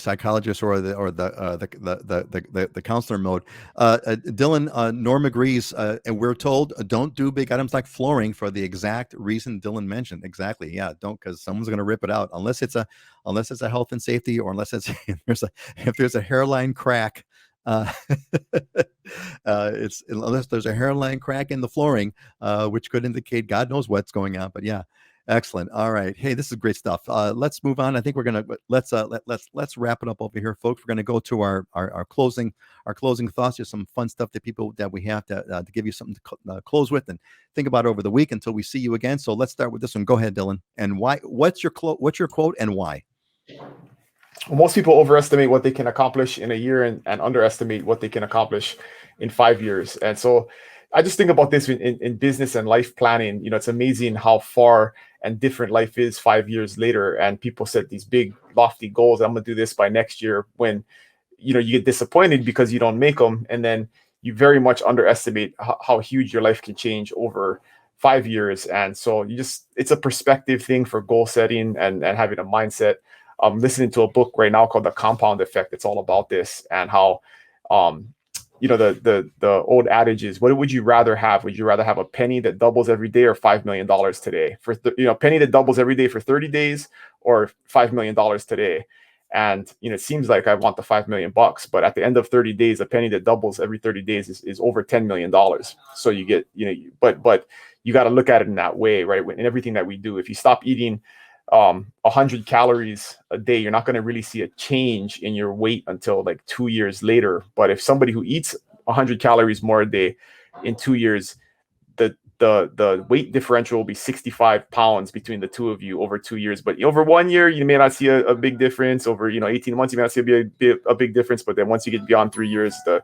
counselor mode. Dylan, Norm agrees, and we're told don't do big items like flooring for the exact reason Dylan mentioned. Exactly, yeah, don't, because someone's going to rip it out unless it's a health and safety, or unless it's if there's a hairline crack Uh, it's unless there's a hairline crack in the flooring, which could indicate God knows what's going on. But yeah, excellent. All right, hey, this is great stuff. Let's move on. I think we're gonna let's wrap it up over here, folks. We're gonna go to our closing thoughts. Just some fun stuff that people that we have to give you something to close with and think about over the week until we see you again. So let's start with this one. Go ahead, Dylan. And why? What's your quote and why? Well, most people overestimate what they can accomplish in a year and underestimate what they can accomplish in 5 years. And so I just think about this in business and life planning. You know, it's amazing how far and different life is 5 years later. And people set these big, lofty goals. I'm going to do this by next year, when, you know, you get disappointed because you don't make them. And then you very much underestimate how huge your life can change over 5 years. And so it's a perspective thing for goal setting and having a mindset. I'm listening to a book right now called The Compound Effect. It's all about this and how, you know, the old adage is, what would you rather have? Would you rather have a penny that doubles every day or $5 million today? For penny that doubles every day for 30 days or $5 million today? And, you know, it seems like I want the $5 million, but at the end of 30 days, a penny that doubles every 30 days is over $10 million. So you get, you know, but you got to look at it in that way, right? In everything that we do, if you stop eating 100 calories a day, you're not going to really see a change in your weight until like 2 years later. But if somebody who eats 100 calories more a day, in 2 years, the weight differential will be 65 pounds between the two of you over 2 years. But over 1 year, you may not see a big difference. Over 18 months, you may not see a big difference. But then once you get beyond 3 years, the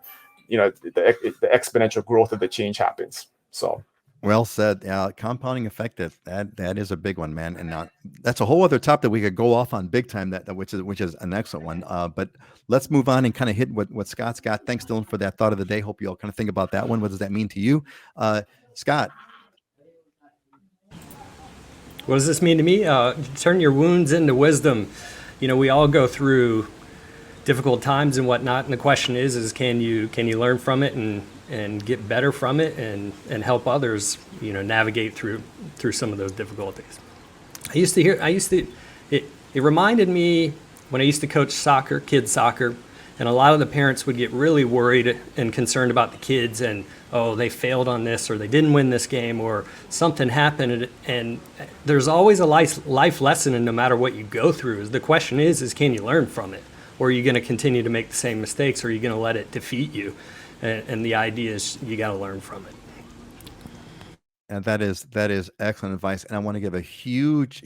exponential growth of the change happens. So. Well said. Compounding effect. That is a big one, man. And that's a whole other topic that we could go off on big time. Which is an excellent one. But let's move on and kind of hit what Scott's got. Thanks, Dylan, for that thought of the day. Hope you all kind of think about that one. What does that mean to you, Scott? What does this mean to me? Turn your wounds into wisdom. You know, we all go through difficult times and whatnot, and the question is can you learn from it and get better from it and help others, you know, navigate through some of those difficulties. It reminded me when I used to coach kids soccer, and a lot of the parents would get really worried and concerned about the kids and, oh, they failed on this, or they didn't win this game, or something happened. And there's always a life lesson, and no matter what you go through, the question is can you learn from it? Or are you going to continue to make the same mistakes, or are you going to let it defeat you? And the idea is you got to learn from it. And that is excellent advice. And I want to give a huge,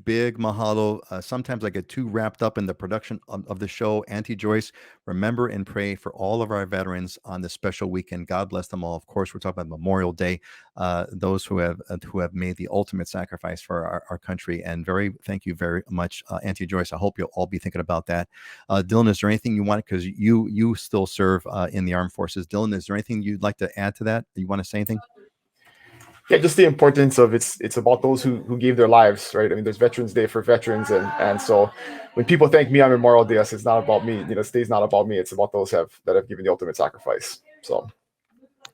big mahalo. Sometimes I get too wrapped up in the production of the show. Auntie Joyce, remember and pray for all of our veterans on this special weekend. God bless them all. Of course, we're talking about Memorial Day. Those who have made the ultimate sacrifice for our country. And thank you very much, Auntie Joyce. I hope you'll all be thinking about that. Dylan, is there anything you want? Because you still serve in the armed forces. Dylan, is there anything you'd like to add to that? You want to say anything? Yeah, just the importance of it's about those who gave their lives, right? I mean, there's Veterans Day for veterans, and so when people thank me on Memorial Day, it's not about me. You know, this day's not about me. It's about those that have given the ultimate sacrifice. So,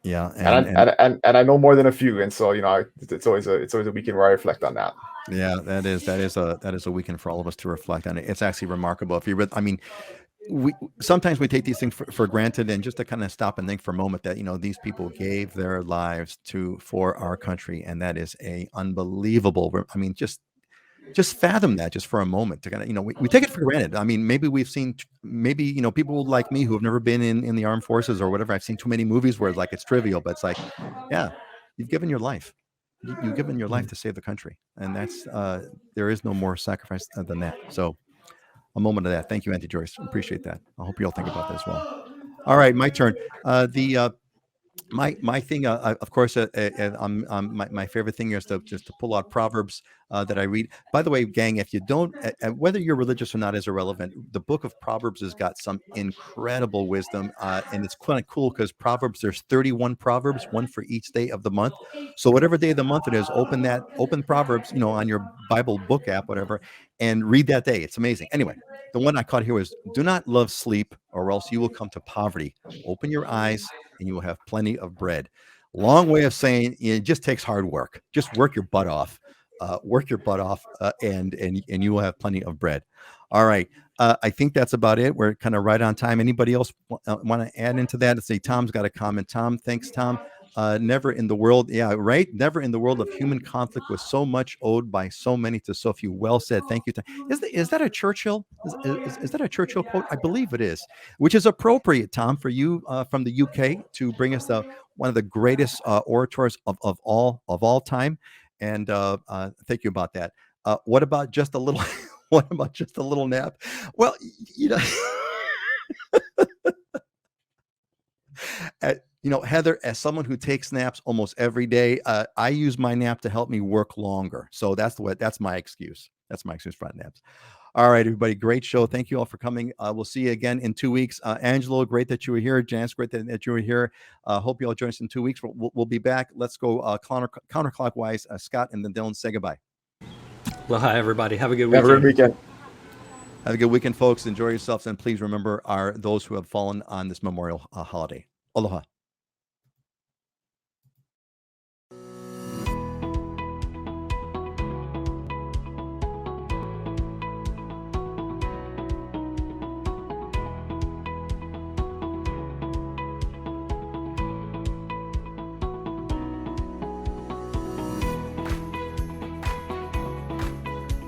yeah, and I know more than a few, and so it's always a weekend where I reflect on that. Yeah, that is a weekend for all of us to reflect on it. It's actually remarkable. Sometimes we take these things for granted, and just to kind of stop and think for a moment that these people gave their lives for our country, and that is a unbelievable. I mean, just fathom that just for a moment. To kind of we take it for granted. I mean, maybe we've seen people like me who have never been in the armed forces or whatever. I've seen too many movies where it's trivial, but it's like, yeah, you've given your life. You've given your life to save the country, and that's there is no more sacrifice than that. So. A moment of that. Thank you, Auntie Joyce. Appreciate that. I hope you all think about that as well. All right, my turn. My thing, of course, my favorite thing is to pull out Proverbs that I read. By the way, gang, if you don't, whether you're religious or not is irrelevant. The book of Proverbs has got some incredible wisdom, and it's kind of cool because there's 31 Proverbs, one for each day of the month. So whatever day of the month it is, open Proverbs, on your Bible book app, whatever, and read that day. It's amazing. Anyway, the one I caught here was, do not love sleep, or else you will come to poverty. Open your eyes, and you will have plenty of bread. Long way of saying it just takes hard work. Just work your butt off. And you will have plenty of bread. All right. I think that's about it. We're kind of right on time. Anybody else want to add into that? Let's say Tom's got a comment. Tom, thanks, Tom. Never in the world, yeah, right. Never in the world of human conflict was so much owed by so many to so few. Well said. Thank you, Tom. Is that a Churchill? Is that a Churchill quote? I believe it is, which is appropriate, Tom, for you from the UK to bring us one of the greatest orators of all time. And thank you about that. What about just a little? What about just a little nap? Well, you know, Heather, as someone who takes naps almost every day, I use my nap to help me work longer. So that's my excuse. That's my excuse for naps. All right, everybody, great show. Thank you all for coming. We'll see you again in 2 weeks. Angelo, great that you were here. Janice, great that you were here. Hope you all join us in 2 weeks. We'll be back. Let's go counterclockwise. Scott and then Dylan, say goodbye. Aloha, everybody. Have a good weekend. Have a good weekend. Have a good weekend, folks. Enjoy yourselves. And please remember those who have fallen on this Memorial holiday. Aloha.